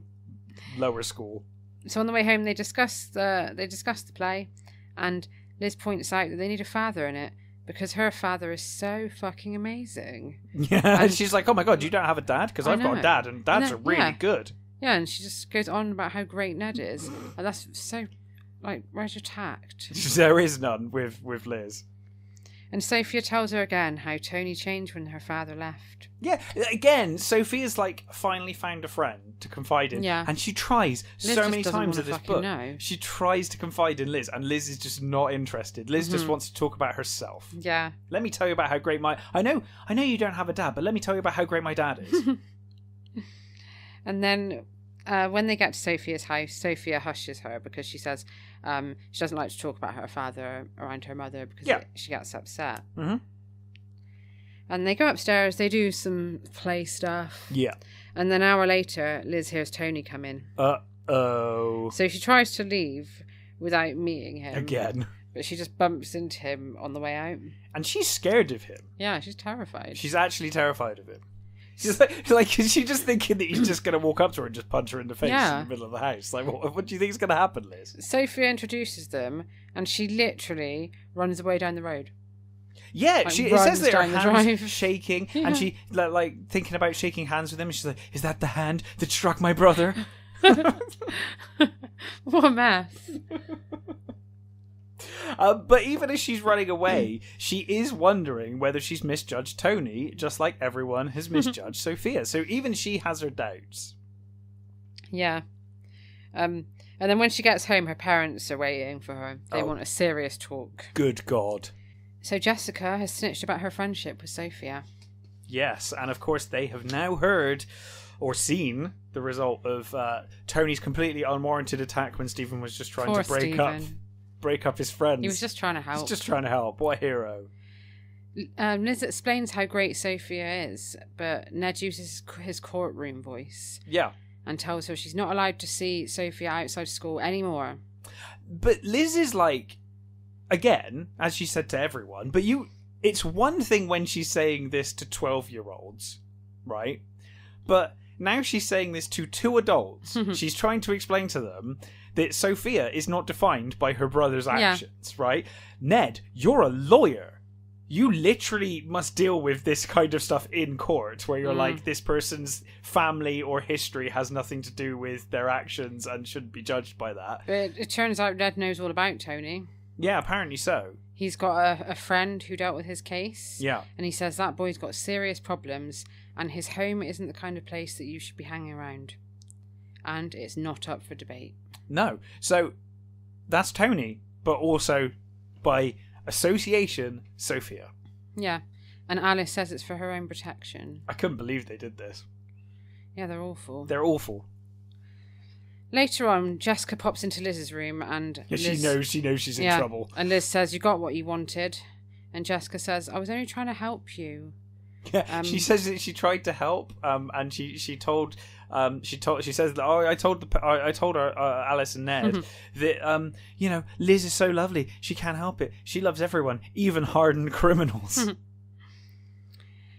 Lower School. So on the way home, they discuss the play, and Liz points out that they need a father in it because her father is so fucking amazing. Yeah, and she's like, "Oh my god, you don't have a dad? Because I've got a dad, and dads are really good." Yeah, and she just goes on about how great Ned is, and that's so, like, where's your tact? There is none with Liz. And Sophia tells her again how Tony changed when her father left. Yeah, again, Sophia's like finally found a friend to confide in. Yeah. And she tries Liz so many times in this book. Know. She tries to confide in Liz, and Liz is just not interested. Liz just wants to talk about herself. Yeah. Let me tell you about how great I know you don't have a dad, but let me tell you about how great my dad is. And then when they get to Sophia's house, Sophia hushes her because she says she doesn't like to talk about her father around her mother because she gets upset. Mm-hmm. And they go upstairs, they do some play stuff. Yeah. And then an hour later, Liz hears Tony come in. Uh-oh. So she tries to leave without meeting him. Again. But she just bumps into him on the way out. And she's scared of him. Yeah, she's terrified. She's actually terrified of him. She's like is she just thinking that he's just going to walk up to her and just punch her in the face in the middle of the house? Like, what do you think is going to happen, Liz? Sophia introduces them, and she literally runs away down the road. Yeah, like, it says that her hands drive. shaking, and she like thinking about shaking hands with him. And she's like, "Is that the hand that struck my brother?" What a mess. But even as she's running away, she is wondering whether she's misjudged Tony, just like everyone has misjudged Sophia. So even she has her doubts. Yeah. And then when she gets home, her parents are waiting for her. They want a serious talk. Good God. So Jessica has snitched about her friendship with Sophia. Yes, and of course they have now heard or seen the result of Tony's completely unwarranted attack when Stephen was just trying to break up his friends. He was just trying to help. He's just trying to help. What a hero. Liz explains how great Sophia is, but Ned uses his courtroom voice. Yeah. And tells her she's not allowed to see Sophia outside school anymore. But Liz is like, again, as she said to everyone, but it's one thing when she's saying this to 12-year-olds, right? But now she's saying this to 2 adults. She's trying to explain to them that Sophia is not defined by her brother's actions, right? Ned, you're a lawyer. You literally must deal with this kind of stuff in court where you're like, this person's family or history has nothing to do with their actions and shouldn't be judged by that. But it turns out Ned knows all about Tony. Yeah, apparently so. He's got a friend who dealt with his case. Yeah. And he says that boy's got serious problems and his home isn't the kind of place that you should be hanging around. And it's not up for debate. No. So that's Tony, but also by association, Sophia. Yeah. And Alice says it's for her own protection. I couldn't believe they did this. Yeah, they're awful. They're awful. Later on, Jessica pops into Liz's room and Liz, she knows she's in trouble. And Liz says, "You got what you wanted." And Jessica says, "I was only trying to help you." Yeah, she says that she tried to help, and she says that I told her Alice and Ned that Liz is so lovely, she can't help it. She loves everyone, even hardened criminals.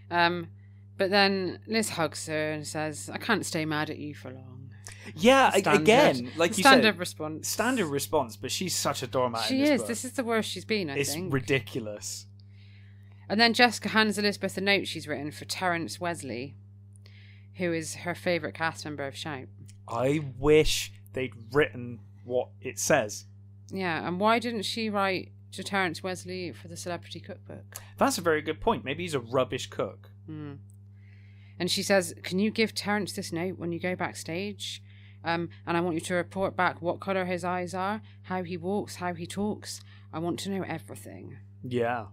But then Liz hugs her and says, "I can't stay mad at you for long." Yeah, again, like you said, standard response. But she's such a doormat. She is. This is the worst she's been. I think it's ridiculous. And then Jessica hands Elizabeth a note she's written for Terence Wesley, who is her favourite cast member of Shout. I wish they'd written what it says. Yeah, and why didn't she write to Terence Wesley for the Celebrity Cookbook? That's a very good point. Maybe he's a rubbish cook. And she says, "Can you give Terence this note when you go backstage? And I want you to report back what colour his eyes are, how he walks, how he talks. I want to know everything." Yeah.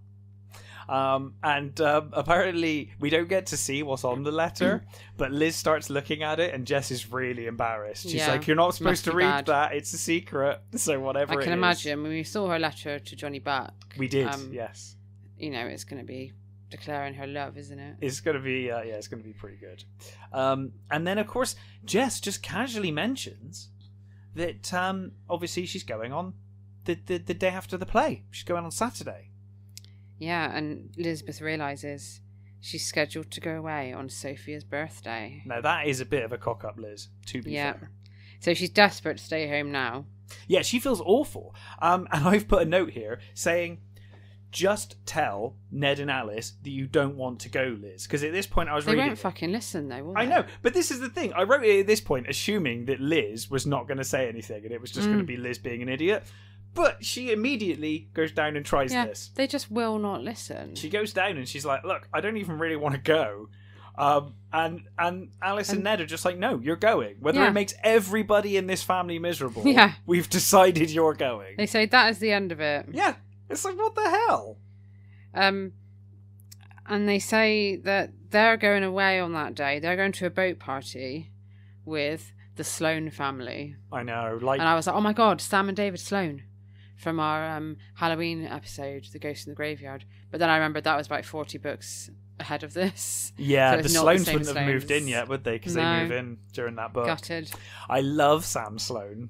Apparently we don't get to see what's on the letter, but Liz starts looking at it and Jess is really embarrassed. She's like, "You're not supposed to read that. It's a secret." So whatever it is. I can imagine when we saw her letter to Johnny Buck. We did, yes. It's going to be declaring her love, isn't it? It's gonna be it's gonna be pretty good. And then of course Jess just casually mentions that obviously she's going on the day after the play. She's going on Saturday. Yeah, and Elizabeth realises she's scheduled to go away on Sophia's birthday. Now that is a bit of a cock up, Liz, to be fair. So she's desperate to stay home now. Yeah, she feels awful. And I've put a note here saying, just tell Ned and Alice that you don't want to go, Liz. Because at this point I was reading... They won't fucking listen, though, will they? I know, but this is the thing. I wrote it at this point assuming that Liz was not going to say anything and it was just going to be Liz being an idiot. But she immediately goes down and tries this. They just will not listen. She goes down and she's like, look, I don't even really want to go. And Alice and Ned are just like, no, you're going. Whether it makes everybody in this family miserable, we've decided you're going. They say that is the end of it. Yeah. It's like, what the hell? And they say that they're going away on that day. They're going to a boat party with the Sloane family. I know. And I was like, oh my God, Sam and David Sloane from our Halloween episode, The Ghost in the Graveyard. But then I remembered that was about 40 books ahead of this. Yeah, so the Sloanes wouldn't have moved in yet, would they? Because they move in during that book. Gutted. I love Sam Sloane.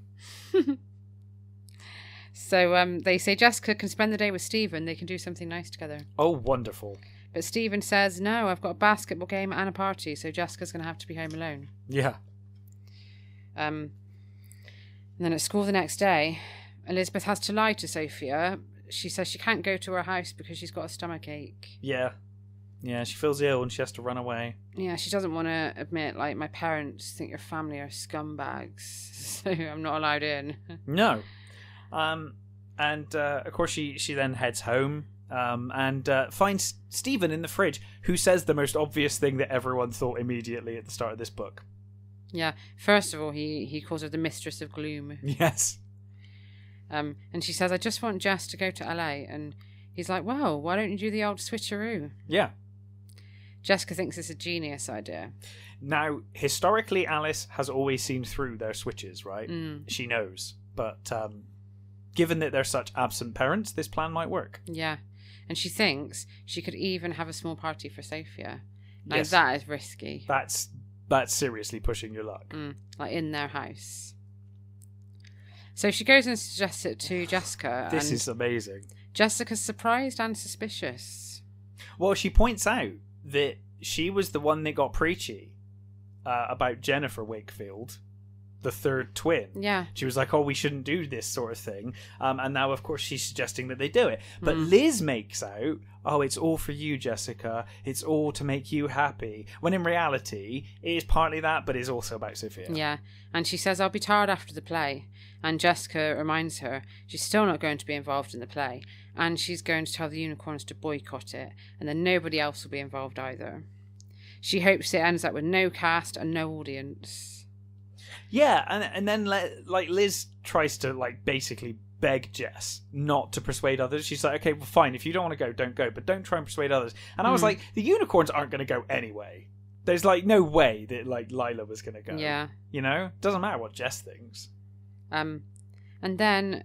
So they say Jessica can spend the day with Stephen. They can do something nice together. Oh, wonderful. But Stephen says, no, I've got a basketball game and a party, so Jessica's going to have to be home alone. Yeah. And then at school the next day, Elizabeth has to lie to Sophia. She says she can't go to her house because she's got a stomachache. Yeah. Yeah, she feels ill and she has to run away. Yeah, she doesn't want to admit, like, my parents think your family are scumbags, so I'm not allowed in. No. And of course she then heads home and finds Stephen in the fridge, who says the most obvious thing that everyone thought immediately at the start of this book. Yeah, first of all, he calls her the mistress of gloom. Yes. And she says, I just want Jess to go to LA. And he's like, well, why don't you do the old switcheroo? Yeah. Jessica thinks it's a genius idea. Now, historically, Alice has always seen through their switches, right? She knows. But given that they're such absent parents, this plan might work. Yeah. And she thinks she could even have a small party for Sophia. Now, yes. That is risky. That's seriously pushing your luck. Like in their house. So she goes and suggests it to Jessica. This is amazing. Jessica's surprised and suspicious. Well, she points out that she was the one that got preachy about Jennifer Wakefield, the third twin. Yeah. She was like, oh, we shouldn't do this sort of thing. And now, of course, she's suggesting that they do it. But Liz makes out, oh, it's all for you, Jessica. It's all to make you happy. When in reality, it is partly that, but it's also about Sophia. Yeah. And she says, I'll be tired after the play. And Jessica reminds her she's still not going to be involved in the play. And she's going to tell the unicorns to boycott it. And then nobody else will be involved either. She hopes it ends up with no cast and no audience. Yeah, and then like Liz tries to like basically beg Jess not to persuade others. She's like, okay, well, fine. If you don't want to go, don't go. But don't try and persuade others. And I was like, the unicorns aren't going to go anyway. There's like no way that like Lila was going to go. Yeah. You know? Doesn't matter what Jess thinks. And then,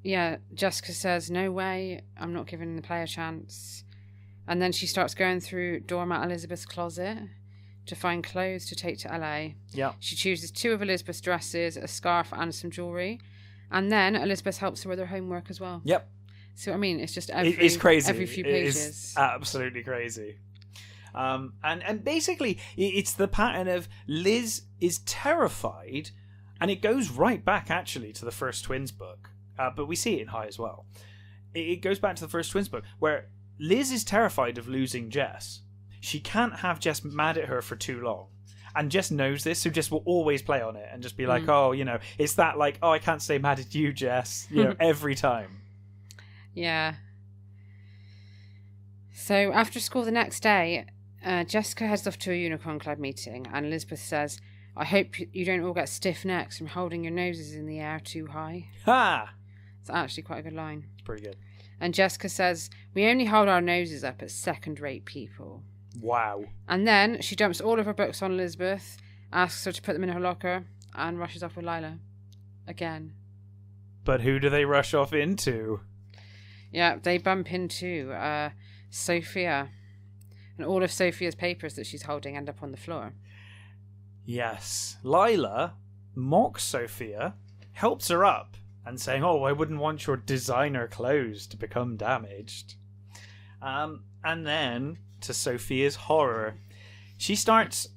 yeah, Jessica says, no way, I'm not giving the play a chance. And then she starts going through Doormat Elizabeth's closet to find clothes to take to LA. Yeah. She chooses 2 of Elizabeth's dresses, a scarf and some jewellery. And then Elizabeth helps her with her homework as well. Yep. So, I mean, it's just it's crazy. Every few pages. It's absolutely crazy. And basically, it's the pattern of Liz is terrified, and it goes right back, actually, to the first Twins book. But we see it in High as well. It goes back to the first Twins book, where Liz is terrified of losing Jess. She can't have Jess mad at her for too long. And Jess knows this, so Jess will always play on it and just be like, oh, you know, it's that like, oh, I can't stay mad at you, Jess, you know, every time. Yeah. So after school the next day, Jessica heads off to a Unicorn Club meeting, and Elizabeth says, I hope you don't all get stiff necks from holding your noses in the air too high. Ha! It's actually quite a good line. It's pretty good. And Jessica says, we only hold our noses up at second-rate people. Wow. And then she dumps all of her books on Elizabeth, asks her to put them in her locker, and rushes off with Lila. Again. But who do they rush off into? Yeah, they bump into Sophia. and all of Sophia's papers that she's holding end up on the floor. Yes. Lila mocks Sophia, helps her up, and saying, "Oh, I wouldn't want your designer clothes to become damaged." And then, to Sophia's horror, she starts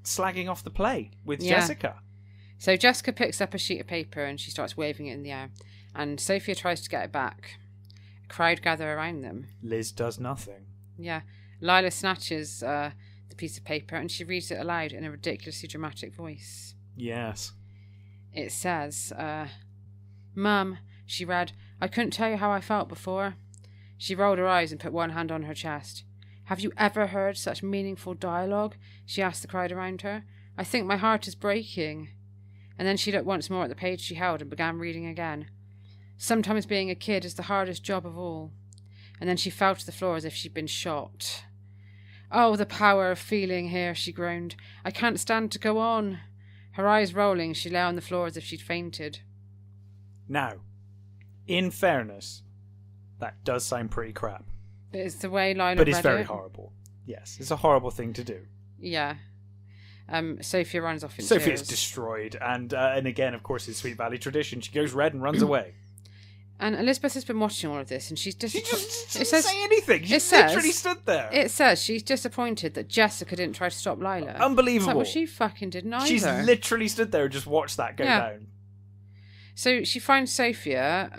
slagging off the play with Jessica. So Jessica picks up a sheet of paper and she starts waving it in the air, and Sophia tries to get it back. A crowd gather around them. Liz does nothing. Yeah. Lila snatches the piece of paper and she reads it aloud in a ridiculously dramatic voice. Yes. It says, "Mum," she read, "I couldn't tell you how I felt before." She rolled her eyes and put one hand on her chest. "Have you ever heard such meaningful dialogue?" she asked the crowd around her. "I think my heart is breaking." And then she looked once more at the page she held and began reading again. "Sometimes being a kid is the hardest job of all." And then she fell to the floor as if she'd been shot. "Oh, the power of feeling here," she groaned. "I can't stand to go on." Her eyes rolling, she lay on the floor as if she'd fainted. Now, in fairness, that does sound pretty crap. But it's the way Lila But it's read very it. horrible. Yes, it's a horrible thing to do. Yeah. Sophia runs off in Sophia's tears. destroyed, and again, of course, in Sweet Valley tradition, she goes red and runs away. And Elizabeth has been watching all of this, and she's She disappointed. just didn't say anything. She literally stood there. It says she's disappointed that Jessica didn't try to stop Lila. Unbelievable. It's like, well, she fucking didn't either. She's literally stood there and just watched that go down. So she finds Sophia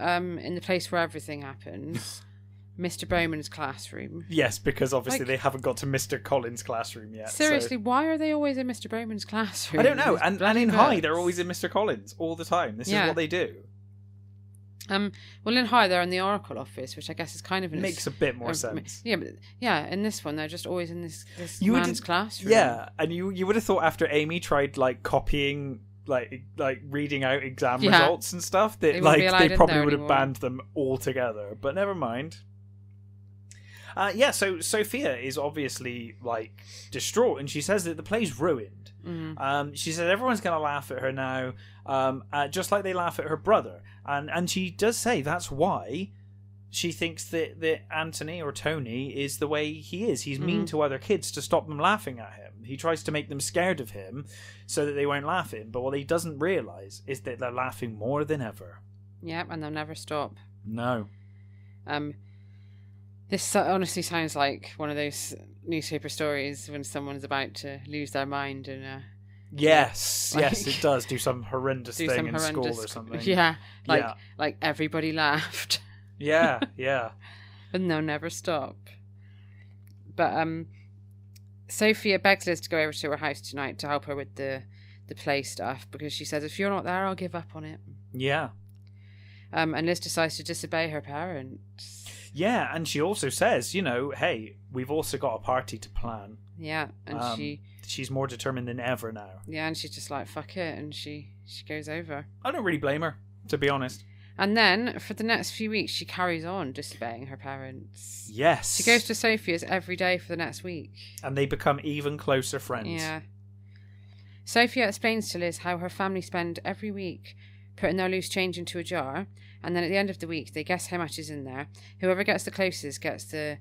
in the place where everything happens, Mr. Bowman's classroom. Yes, because obviously they haven't got to Mr. Collins' classroom yet. Seriously, so. why are they always in Mr. Bowman's classroom? I don't know. These And bloody in High, books. they're always in Mr. Collins all the time. This is what they do. Well, in High, they're in the Oracle office, which I guess is kind of... Makes a bit more sense. Yeah, but in this one, they're just always in this You man's classroom. Yeah, and you would have thought after Amy tried, like, copying... Like reading out exam results and stuff, that they probably would have banned them altogether. But never mind. So Sophia is obviously like distraught, and she says that the play's ruined. Mm-hmm. She says everyone's going to laugh at her now, just like they laugh at her brother, and she does say that's why she thinks that Anthony or Tony is the way he is. He's mean to other kids to stop them laughing at him. He tries to make them scared of him so that they won't laugh at him. But what he doesn't realise is that they're laughing more than ever. Yep, and they'll never stop. No. This honestly sounds like one of those newspaper stories when someone's about to lose their mind and... Yes, it does. Do some horrendous thing in school or something. Yeah, like everybody laughed. Yeah. And they'll never stop. But Sophia begs Liz to go over to her house tonight to help her with the play stuff, because she says, if you're not there, I'll give up on it. Yeah. And Liz decides to disobey her parents. Yeah, and she also says, hey, we've also got a party to plan. Yeah, and she's more determined than ever now. Yeah, and she's just like, fuck it, and she goes over. I don't really blame her, to be honest. And then, for the next few weeks, she carries on disobeying her parents. Yes. She goes to Sophia's every day for the next week. And they become even closer friends. Yeah. Sophia explains to Liz how her family spend every week putting their loose change into a jar, and then at the end of the week, they guess how much is in there. Whoever gets the closest gets the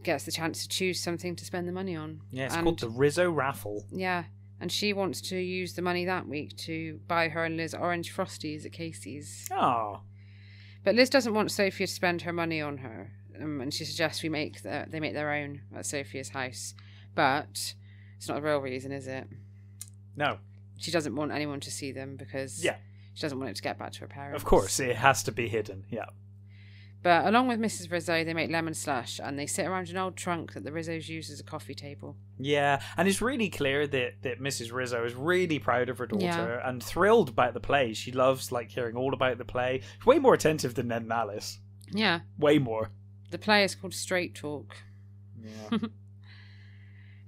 chance to choose something to spend the money on. Yeah, it's called the Rizzo Raffle. Yeah. And she wants to use the money that week to buy her and Liz orange Frosties at Casey's. Oh. But Liz doesn't want Sophia to spend her money on her. And she suggests they make their own at Sophia's house. But it's not the real reason, is it? No. She doesn't want anyone to see them because she doesn't want it to get back to her parents. Of course, it has to be hidden, yeah. But along with Mrs. Rizzo, they make lemon slush and they sit around an old trunk that the Rizzos use as a coffee table. Yeah, and it's really clear that Mrs. Rizzo is really proud of her daughter and thrilled about the play. She loves hearing all about the play. She's way more attentive than Ned and Alice. Yeah. Way more. The play is called Straight Talk. Yeah.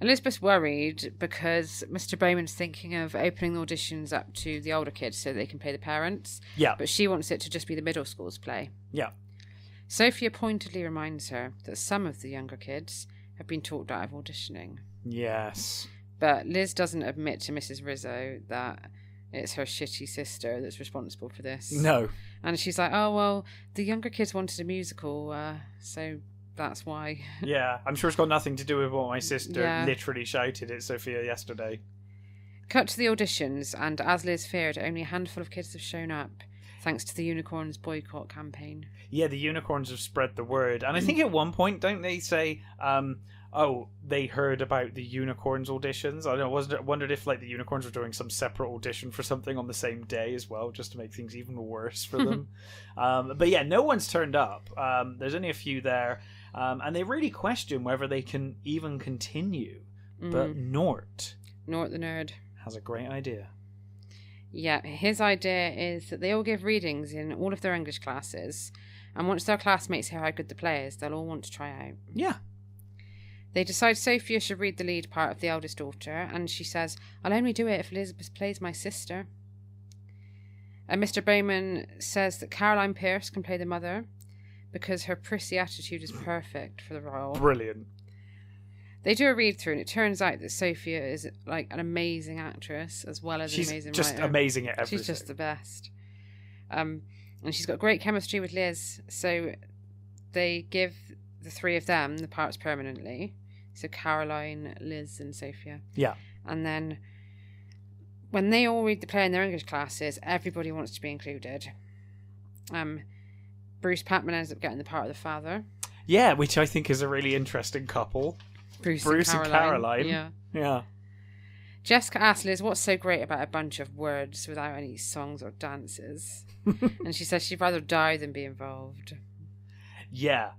Elizabeth's worried because Mr. Bowman's thinking of opening the auditions up to the older kids so they can pay the parents. Yeah. But she wants it to just be the middle school's play. Yeah. Sophia pointedly reminds her that some of the younger kids have been talked out of auditioning. Yes. But Liz doesn't admit to Mrs. Rizzo that it's her shitty sister that's responsible for this. No. And she's like, oh, well, the younger kids wanted a musical, so that's why. Yeah, I'm sure it's got nothing to do with what my sister Yeah. literally shouted at Sophia yesterday. Cut to the auditions, and as Liz feared, only a handful of kids have shown up, thanks to the Unicorns boycott campaign. Yeah, the Unicorns have spread the word. And I think at one point, don't they say, they heard about the Unicorns auditions? I don't know, wondered if like the Unicorns were doing some separate audition for something on the same day as well, just to make things even worse for them. But yeah, no one's turned up. There's only a few there. And they really question whether they can even continue. But Nort the nerd has a great idea. Yeah, his idea is that they all give readings in all of their English classes, and once their classmates hear how good the play is, they'll all want to try out. Yeah. They decide Sophia should read the lead part of the eldest daughter, and she says, I'll only do it if Elizabeth plays my sister. And Mr. Bowman says that Caroline Pierce can play the mother, because her prissy attitude is perfect for the role. Brilliant. They do a read through, and it turns out that Sophia is like an amazing actress as well as an amazing writer. She's just amazing at everything. She's just the best. And she's got great chemistry with Liz, so they give the three of them the parts permanently. So Caroline, Liz, and Sophia. Yeah. And then when they all read the play in their English classes, everybody wants to be included. Bruce Patman ends up getting the part of the father. Yeah, which I think is a really interesting couple. Bruce and Caroline. Yeah. Jessica asks Liz what's so great about a bunch of words without any songs or dances. And she says she'd rather die than be involved. Yeah.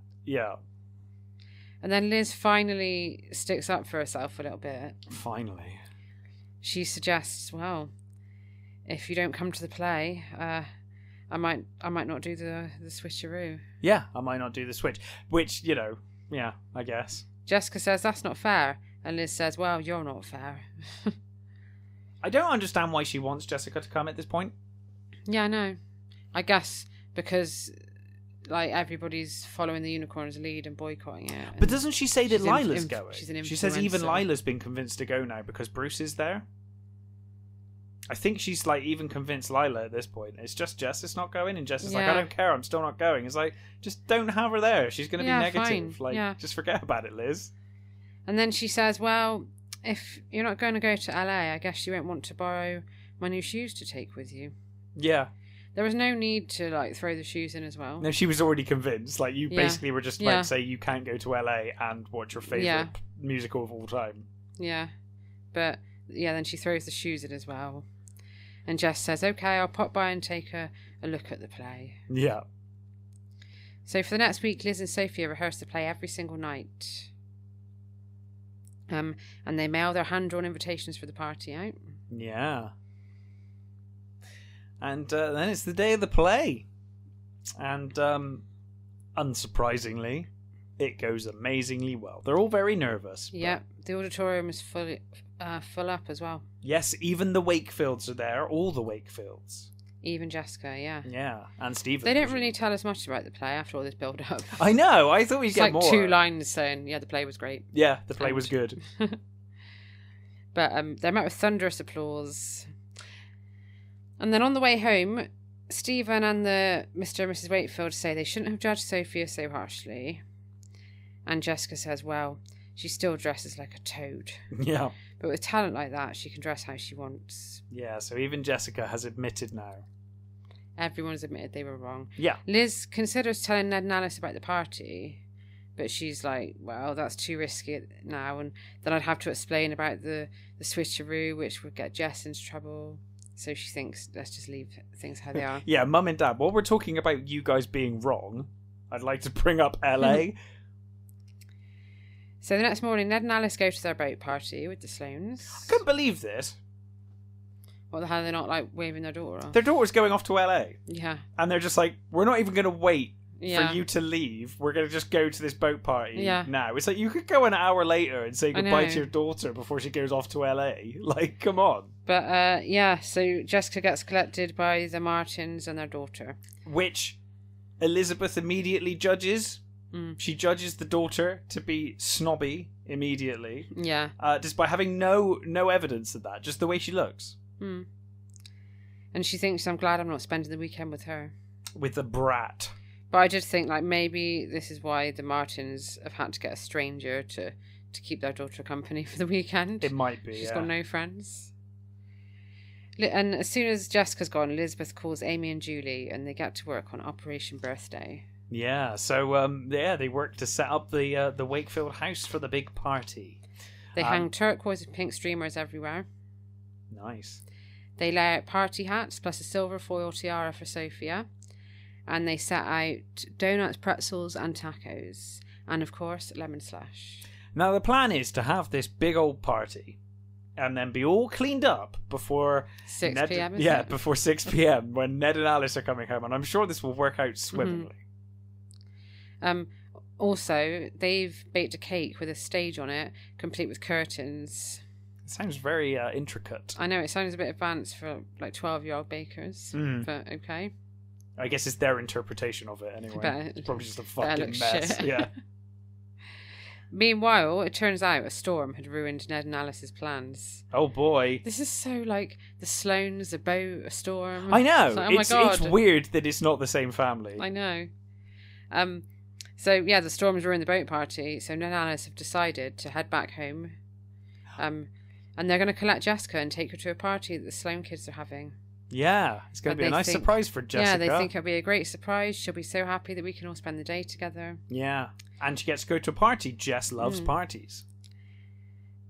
And then Liz finally sticks up for herself a little bit. Finally. She suggests, well, if you don't come to the play, I might not do the switcheroo. Yeah, I might not do the switch. Which, yeah, I guess. Jessica says that's not fair. And Liz says, well, you're not fair. I don't understand why she wants Jessica to come at this point. Yeah, I know. I guess because like everybody's following the Unicorns' lead and boycotting it. But doesn't she say that Lila's going? She's an influencer. She says even Lila's been convinced to go now because Bruce is there. I think she's like even convinced Lila at this point. It's just Jess is not going, and Jess is like, I don't care, I'm still not going. It's like, just don't have her there. She's going to be negative. Fine. Like, just forget about it, Liz. And then she says, well, if you're not going to go to LA, I guess you won't want to borrow my new shoes to take with you. Yeah. There was no need to like throw the shoes in as well. No, she was already convinced. Like you basically were just about to say you can't go to LA and watch your favourite musical of all time. Yeah. But yeah, then she throws the shoes in as well. And Jess says, okay, I'll pop by and take a look at the play. Yeah. So for the next week, Liz and Sophia rehearse the play every single night. And they mail their hand-drawn invitations for the party out. Yeah. And then it's the day of the play. And unsurprisingly, it goes amazingly well. They're all very nervous. Yeah, the auditorium is full up as well. Yes, even the Wakefields are there. All the Wakefields. Even Jessica, yeah. Yeah, and Stephen. They didn't really tell us much about the play after all this build-up. I know, I thought we'd get more. It's like 2 lines saying, yeah, the play was great. Yeah, the play was good. But they're met with thunderous applause. And then on the way home, Stephen and the Mr. and Mrs. Wakefield say they shouldn't have judged Sophia so harshly. And Jessica says, well, she still dresses like a toad. Yeah. But with talent like that, she can dress how she wants. Yeah, so even Jessica has admitted now. Everyone's admitted they were wrong. Yeah. Liz considers telling Ned and Alice about the party, but she's like, well, that's too risky now, and then I'd have to explain about the switcheroo, which would get Jess into trouble. So she thinks, let's just leave things how they are. Yeah, Mum and Dad, while we're talking about you guys being wrong, I'd like to bring up LA. So the next morning, Ned and Alice go to their boat party with the Sloanes. I couldn't believe this. What the hell, they're not like waving their daughter off? Their daughter's going off to LA. Yeah. And they're just like, we're not even going to wait for you to leave. We're going to just go to this boat party now. It's like, you could go an hour later and say goodbye to your daughter before she goes off to LA. Like, come on. But, so Jessica gets collected by the Martins and their daughter. Which Elizabeth immediately judges. She judges the daughter to be snobby immediately. Yeah. Despite having no evidence of that, just the way she looks. And she thinks, I'm glad I'm not spending the weekend with her. With the brat. But I just think, like, maybe this is why the Martins have had to get a stranger to keep their daughter company for the weekend. It might be, She's got no friends. And as soon as Jessica's gone, Elizabeth calls Amy and Julie, and they get to work on Operation Birthday. Yeah, so, they work to set up the Wakefield house for the big party. They hang turquoise and pink streamers everywhere. Nice. They lay out party hats, plus a silver foil tiara for Sophia. And they set out donuts, pretzels, and tacos. And, of course, lemon slush. Now, the plan is to have this big old party and then be all cleaned up before 6 p.m. before 6 p.m. when Ned and Alice are coming home. And I'm sure this will work out swimmingly. Also, they've baked a cake with a stage on it, complete with curtains. It sounds very intricate. I know, it sounds a bit advanced for, like, 12-year-old bakers. But, okay. I guess it's their interpretation of it anyway. It's probably just a fucking mess. Shit. Yeah. Meanwhile, it turns out a storm had ruined Ned and Alice's plans. Oh boy. This is so like the Sloanes, a boat, a storm. I know. It's like, oh my God. It's weird that it's not the same family. I know. So yeah, the storm's ruined the boat party. So Ned and Alice have decided to head back home. And they're going to collect Jessica and take her to a party that the Sloane kids are having. Yeah, it's going to be a nice surprise for Jessica. Yeah, they think it'll be a great surprise. She'll be so happy that we can all spend the day together. Yeah, and she gets to go to a party. Jess loves parties.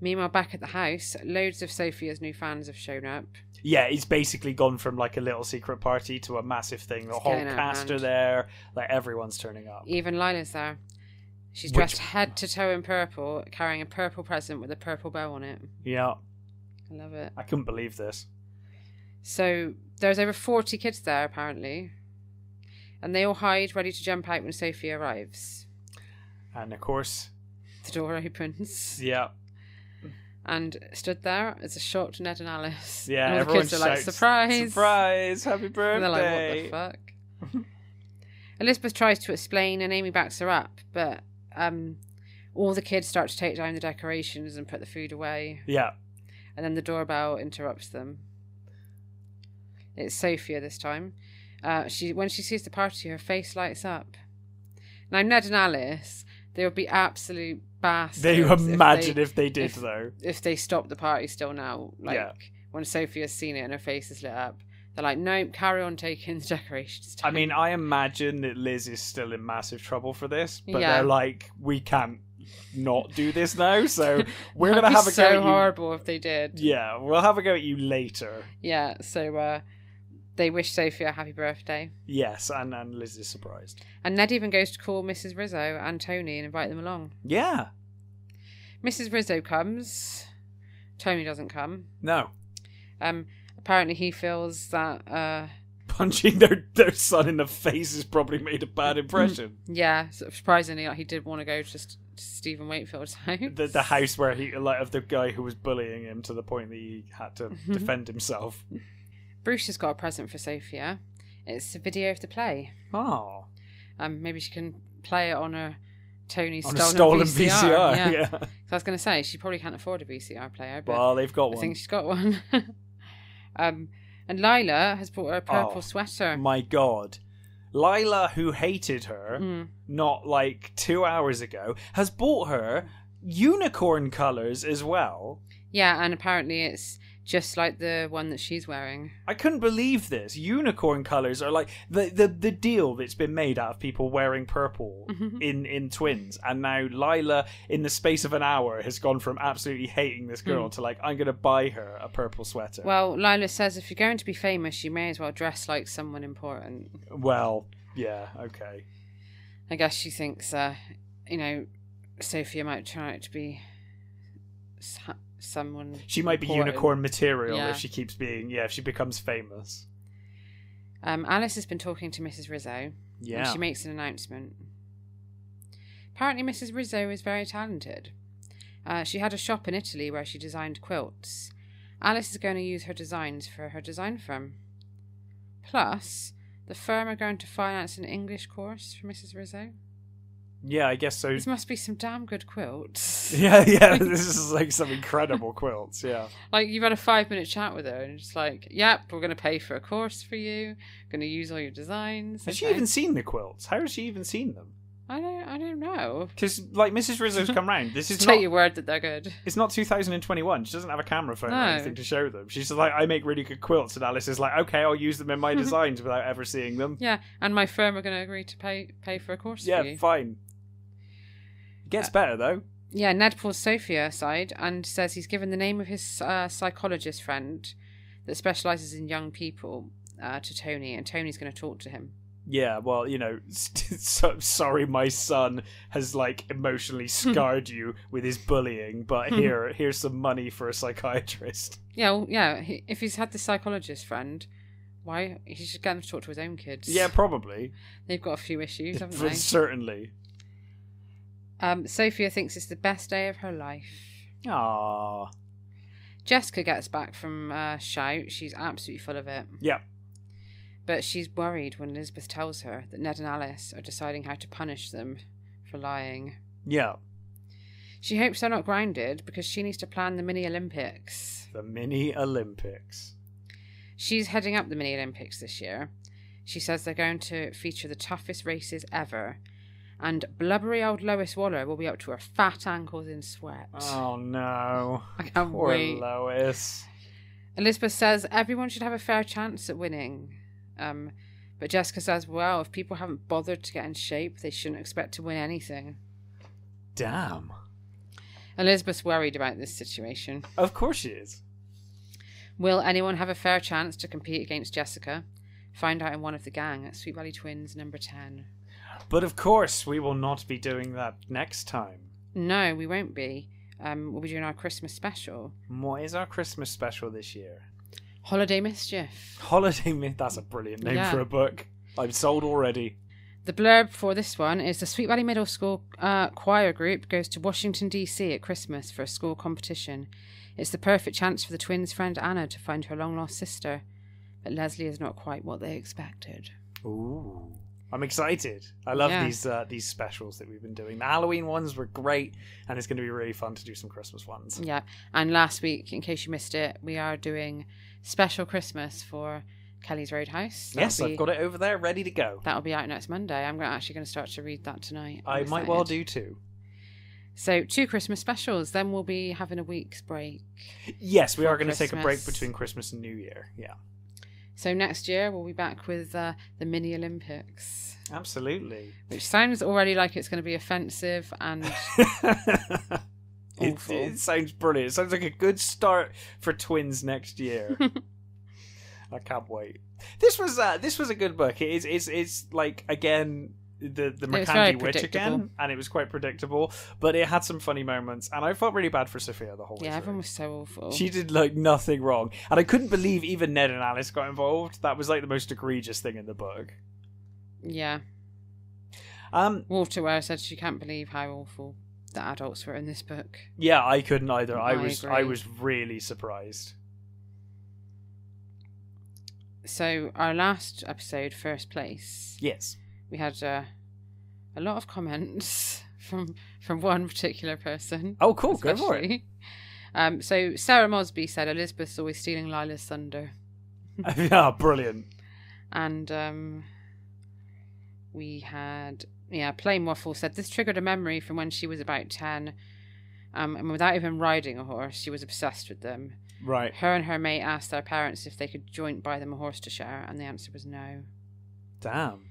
Meanwhile, back at the house, loads of Sophia's new fans have shown up. Yeah, it's basically gone from like a little secret party to a massive thing. The whole cast are there. Like, everyone's turning up. Even Lila's there. She's dressed head to toe in purple, carrying a purple present with a purple bow on it. Yeah. I love it. I couldn't believe this. So there's over 40 kids there, apparently. And they all hide, ready to jump out when Sophia arrives. And of course, the door opens. Yeah. And stood there as a shocked Ned and Alice. Yeah, and all everyone the kids are like, surprise! Surprise! Happy birthday! And they're like, what the fuck? Elizabeth tries to explain and Amy backs her up, but all the kids start to take down the decorations and put the food away. Yeah. And then the doorbell interrupts them. It's Sophia this time. When she sees the party, her face lights up. Now, Ned and Alice, they would be absolute bastards. They imagine if they did, though. If they stopped the party still now. Like, when Sophia's seen it and her face is lit up, they're like, nope, carry on taking the decorations down. I mean, I imagine that Liz is still in massive trouble for this, but they're like, we can't not do this now, so we're going to have a go at you. So horrible if they did. Yeah, we'll have a go at you later. Yeah, so they wish Sophia a happy birthday. Yes, and Liz is surprised. And Ned even goes to call Mrs. Rizzo and Tony and invite them along. Yeah. Mrs. Rizzo comes. Tony doesn't come. No. Apparently he feels that punching their son in the face has probably made a bad impression. Yeah, surprisingly, like, he did want to go to Stephen Wakefield's house. The house where he, like, of the guy who was bullying him to the point that he had to defend himself. Bruce has got a present for Sophia. It's a video of the play. Oh. Maybe she can play it on her Tony's stolen VCR. Yeah. So I was going to say, she probably can't afford a VCR player. But well, they've got one. I think she's got one. And Lila has brought her a purple sweater. My God. Lila, who hated her not like 2 hours ago, has bought her unicorn colours as well. Yeah, and apparently it's just like the one that she's wearing. I couldn't believe this. Unicorn colours are like the deal that's been made out of people wearing purple in twins. And now Lila, in the space of an hour, has gone from absolutely hating this girl to like, I'm going to buy her a purple sweater. Well, Lila says if you're going to be famous, you may as well dress like someone important. Well, yeah, okay. I guess she thinks, Sophia might turn out to be someone she might be important. Unicorn material if she keeps being if she becomes famous. Alice has been talking to Mrs. Rizzo. Yeah. And she makes an announcement. Apparently Mrs. Rizzo is very talented. She had a shop in Italy where she designed quilts. Alice is going to use her designs for her design firm. Plus, the firm are going to finance an English course for Mrs. Rizzo. Yeah, I guess so. These must be some damn good quilts. Yeah, this is like some incredible quilts, yeah. Like, you've had a 5-minute chat with her, and it's like, yep, we're going to pay for a course for you, going to use all your designs. Has she even seen the quilts? How has she even seen them? I don't know. Because, like, Mrs. Rizzo's come round. This is Just not... take your word that they're good. It's not 2021. She doesn't have a camera phone or No. anything to show them. She's just like, I make really good quilts. And Alice is like, okay, I'll use them in my designs without ever seeing them. Yeah, and my firm are going to agree to pay for a course for Yeah, you. fine. It gets better, though. Yeah, Ned pulls Sophia aside and says he's given the name of his psychologist friend that specialises in young people to Tony, and Tony's going to talk to him. Yeah, well, you know, sorry my son has, like, emotionally scarred you with his bullying, but here's some money for a psychiatrist. Yeah, well, yeah. If he's had the psychologist friend, why he should get him to talk to his own kids? Yeah, probably. They've got a few issues, haven't they? Certainly. Sophia thinks it's the best day of her life. Aww. Jessica gets back from Shout. She's absolutely full of it. Yeah. But she's worried when Elizabeth tells her that Ned and Alice are deciding how to punish them for lying. Yeah. She hopes they're not grounded because she needs to plan the Mini Olympics. The Mini Olympics. She's heading up the Mini Olympics this year. She says they're going to feature the toughest races ever. And blubbery old Lois Waller will be up to her fat ankles in sweat. Oh no. I can't Poor wait. Lois. Elizabeth says everyone should have a fair chance at winning. But Jessica says, well, if people haven't bothered to get in shape, they shouldn't expect to win anything. Damn. Elizabeth's worried about this situation. Of course she is. Will anyone have a fair chance to compete against Jessica? Find out in one of the gang at Sweet Valley Twins number 10. But of course, we will not be doing that next time. No, we won't be. We'll be doing our Christmas special. What is our Christmas special this year? Holiday Mischief. That's a brilliant name Yeah. for a book. I'm sold already. The blurb for this one is the Sweet Valley Middle School choir group goes to Washington, D.C. at Christmas for a school competition. It's the perfect chance for the twins' friend Anna to find her long-lost sister. But Leslie is not quite what they expected. Ooh. I'm excited. I love these specials that we've been doing. The Halloween ones were great, and it's going to be really fun to do some Christmas ones. Yeah, and last week, in case you missed it, we are doing special Christmas for Kelly's Roadhouse. I've got it over there ready to go. That'll be out next Monday. I'm actually going to start to read that tonight. I might well do too. So 2 Christmas specials, then we'll be having a week's break. Yes, we are going to Christmas. take a break between Christmas and New Year. Yeah. So next year we'll be back with the Mini Olympics. Absolutely. Which sounds already like it's going to be offensive and awful. It sounds brilliant. It sounds like a good start for twins next year. I can't wait. This was a good book. It's like, again, the McCandy Witch again, and it was quite predictable, but it had some funny moments, and I felt really bad for Sophia the whole way. Yeah, everyone was so awful. She did like nothing wrong, and I couldn't believe even Ned and Alice got involved. That was like the most egregious thing in the book. Yeah. Walter Ware said she can't believe how awful the adults were in this book. Yeah, I couldn't either. I agree. was really surprised. So our last episode, First Place. Yes. We had a lot of comments from one particular person. Oh, cool. Go for it. So Sarah Mosby said Elizabeth's always stealing Lila's thunder. Yeah, brilliant. And we had Plain Waffle said this triggered a memory from when she was about 10. And without even riding a horse, she was obsessed with them. Right. Her and her mate asked their parents if they could joint buy them a horse to share, and the answer was no. Damn.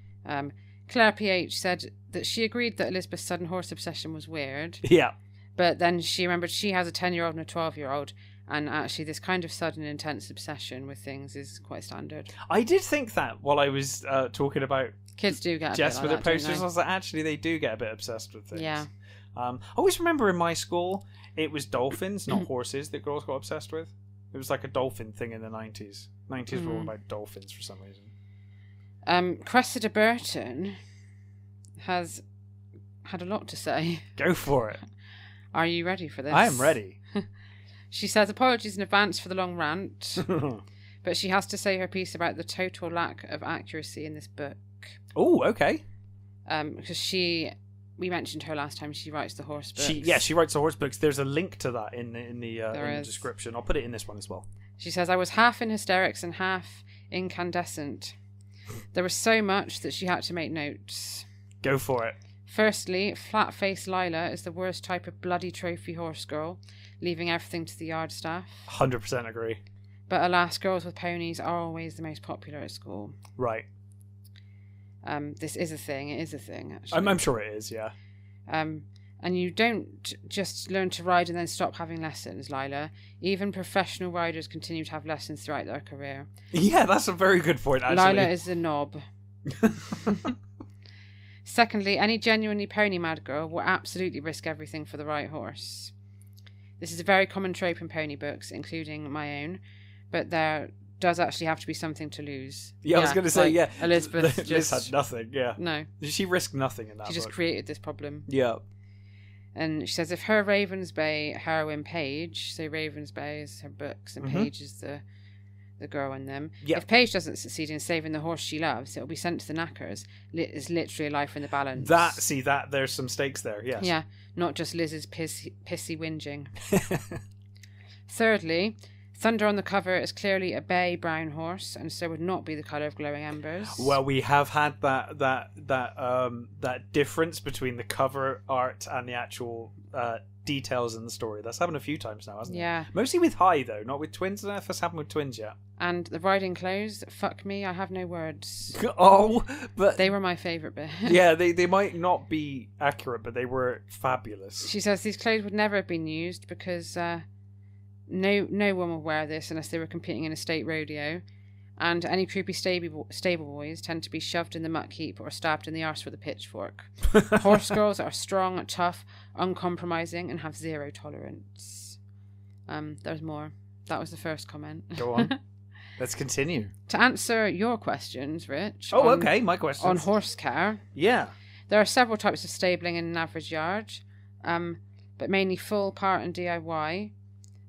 Claire PH said that she agreed that Elizabeth's sudden horse obsession was weird. Yeah. But then she remembered she has a 10-year-old and a 12-year-old, and actually this kind of sudden intense obsession with things is quite standard. I did think that while I was talking about kids do get Jess a bit with like the that, posters, don't I was like, actually they do get a bit obsessed with things. Yeah. I always remember in my school it was dolphins, not horses, that girls got obsessed with. It was like a dolphin thing in the 90s. 90s were all about dolphins for some reason. Cressida Burton has had a lot to say. Go for it. Are you ready for this? I am ready. She says apologies in advance for the long rant, but she has to say her piece about the total lack of accuracy in this book. Oh, okay. Because she we mentioned her last time. She writes the horse books. She writes the horse books. There's a link to that in the description. I'll put it in this one as well. She says, I was half in hysterics and half incandescent. There was so much that she had to make notes. Go for it. Firstly, flat-faced Lila is the worst type of bloody trophy horse girl, leaving everything to the yard staff. 100% agree. But alas, girls with ponies are always the most popular at school. Right. This is a thing. It is a thing, actually. I'm sure it is, yeah. And you don't just learn to ride and then stop having lessons, Lila. Even professional riders continue to have lessons throughout their career. Yeah, that's a very good point, actually. Lila is a knob. Secondly, any genuinely pony mad girl will absolutely risk everything for the right horse. This is a very common trope in pony books, including my own, but there does actually have to be something to lose. Yeah, I was going to say, yeah. Elizabeth Liz had nothing, yeah. No. She risked nothing in that She just created this problem. Yeah. And she says if her Ravensbay heroine Paige, so Ravensbay is her books and Paige is the girl in them. Yep. If Paige doesn't succeed in saving the horse she loves, it'll be sent to the knackers. It's literally a life in the balance. That there's some stakes there, yes. Yeah, not just Liz's pissy whinging. Thirdly, Thunder on the cover is clearly a bay brown horse, and so would not be the colour of glowing embers. Well, we have had that difference between the cover art and the actual details in the story. That's happened a few times now, hasn't it? Yeah. Mostly with High, though, not with Twins. I don't know if that's happened with Twins yet. And the riding clothes, fuck me, I have no words. Oh, but... They were my favourite bit. Yeah, they might not be accurate, but they were fabulous. She says these clothes would never have been used because no one would wear this unless they were competing in a state rodeo. And any creepy stable boys tend to be shoved in the muck heap or stabbed in the arse with a pitchfork. Horse girls are strong, tough, uncompromising, and have zero tolerance. There's more. That was the first comment. Go on. Let's continue. To answer your questions, Rich. Okay, my questions. On horse care. Yeah. There are several types of stabling in an average yard, but mainly full, part, and DIY.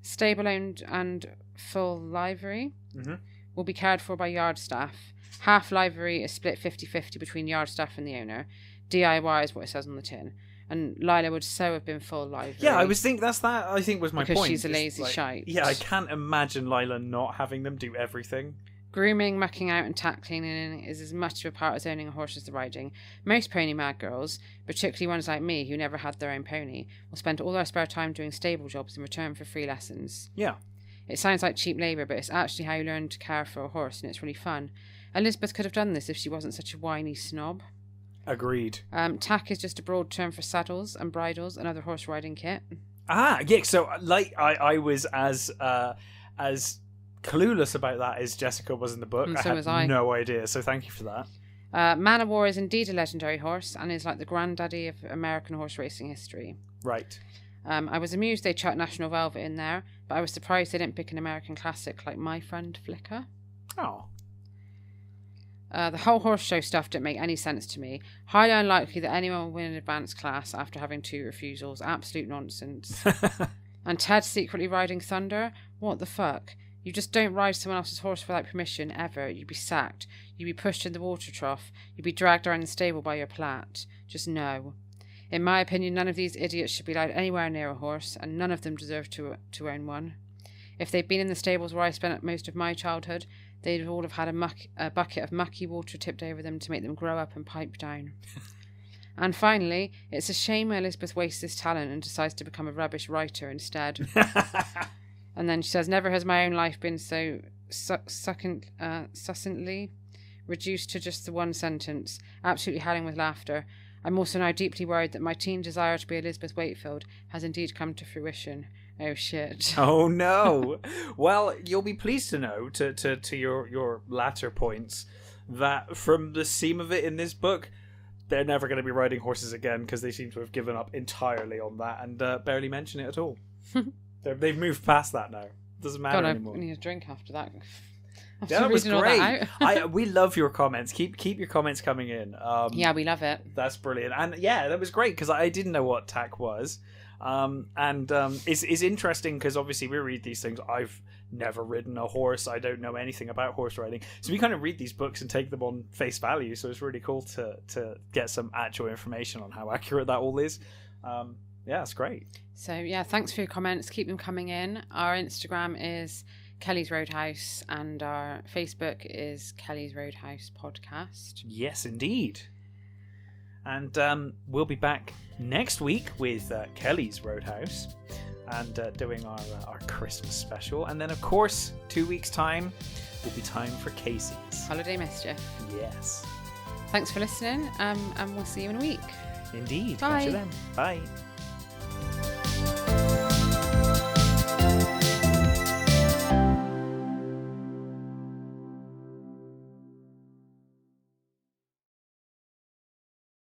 Stable-owned and full livery. Mm-hmm. Will be cared for by yard staff. Half livery is split 50-50 between yard staff and the owner. DIY is what it says on the tin. And Lila would so have been full livery. Yeah, I was was my point. Because she's a lazy shite. Yeah, I can't imagine Lila not having them do everything. Grooming, mucking out, and tack cleaning is as much of a part as owning a horse as the riding. Most pony mad girls, particularly ones like me who never had their own pony, will spend all their spare time doing stable jobs in return for free lessons. Yeah. It sounds like cheap labour, but it's actually how you learn to care for a horse, and it's really fun. Elizabeth could have done this if she wasn't such a whiny snob. Agreed. Tack is just a broad term for saddles and bridles and other horse riding kit. Ah, yeah. So, like, I was as clueless about that as Jessica was in the book. And so was I. No idea. So, thank you for that. Man o' War is indeed a legendary horse and is like the granddaddy of American horse racing history. Right. I was amused they chucked National Velvet in there, but I was surprised they didn't pick an American classic like My Friend Flicker. Oh. The whole horse show stuff didn't make any sense to me. Highly unlikely that anyone will win an advanced class after having 2 refusals. Absolute nonsense. And Ted secretly riding Thunder? What the fuck? You just don't ride someone else's horse without permission, ever. You'd be sacked. You'd be pushed in the water trough. You'd be dragged around the stable by your plait. Just no. In my opinion, none of these idiots should be allowed anywhere near a horse, and none of them deserve to own one. If they'd been in the stables where I spent most of my childhood, they'd all have had a bucket of mucky water tipped over them to make them grow up and pipe down. And finally, it's a shame Elizabeth wastes this talent and decides to become a rubbish writer instead. And then she says, never has my own life been so succinctly reduced to just the one sentence, absolutely howling with laughter. I'm also now deeply worried that my teen desire to be Elizabeth Wakefield has indeed come to fruition. Oh, shit. Oh, no. Well, you'll be pleased to know, to your latter points, that from the seam of it in this book, they're never going to be riding horses again because they seem to have given up entirely on that and barely mention it at all. They've moved past that now. Doesn't matter anymore. I need a drink after that. Yeah, that was reading all that great. out. We love your comments. Keep your comments coming in. Yeah, we love it. That's brilliant. And yeah, that was great because I didn't know what tack was. It's interesting because obviously we read these things. I've never ridden a horse. I don't know anything about horse riding. So we kind of read these books and take them on face value. So it's really cool to get some actual information on how accurate that all is. Yeah, it's great. So yeah, thanks for your comments. Keep them coming in. Our Instagram is Kelly's Roadhouse and our Facebook is Kelly's Roadhouse Podcast. Yes, indeed. And we'll be back next week with Kelly's Roadhouse and doing our Christmas special. And then, of course, 2 weeks' time will be time for Casey's Holiday Mischief. Yes. Thanks for listening, and we'll see you in a week. Indeed. Bye. Catch you then. Bye.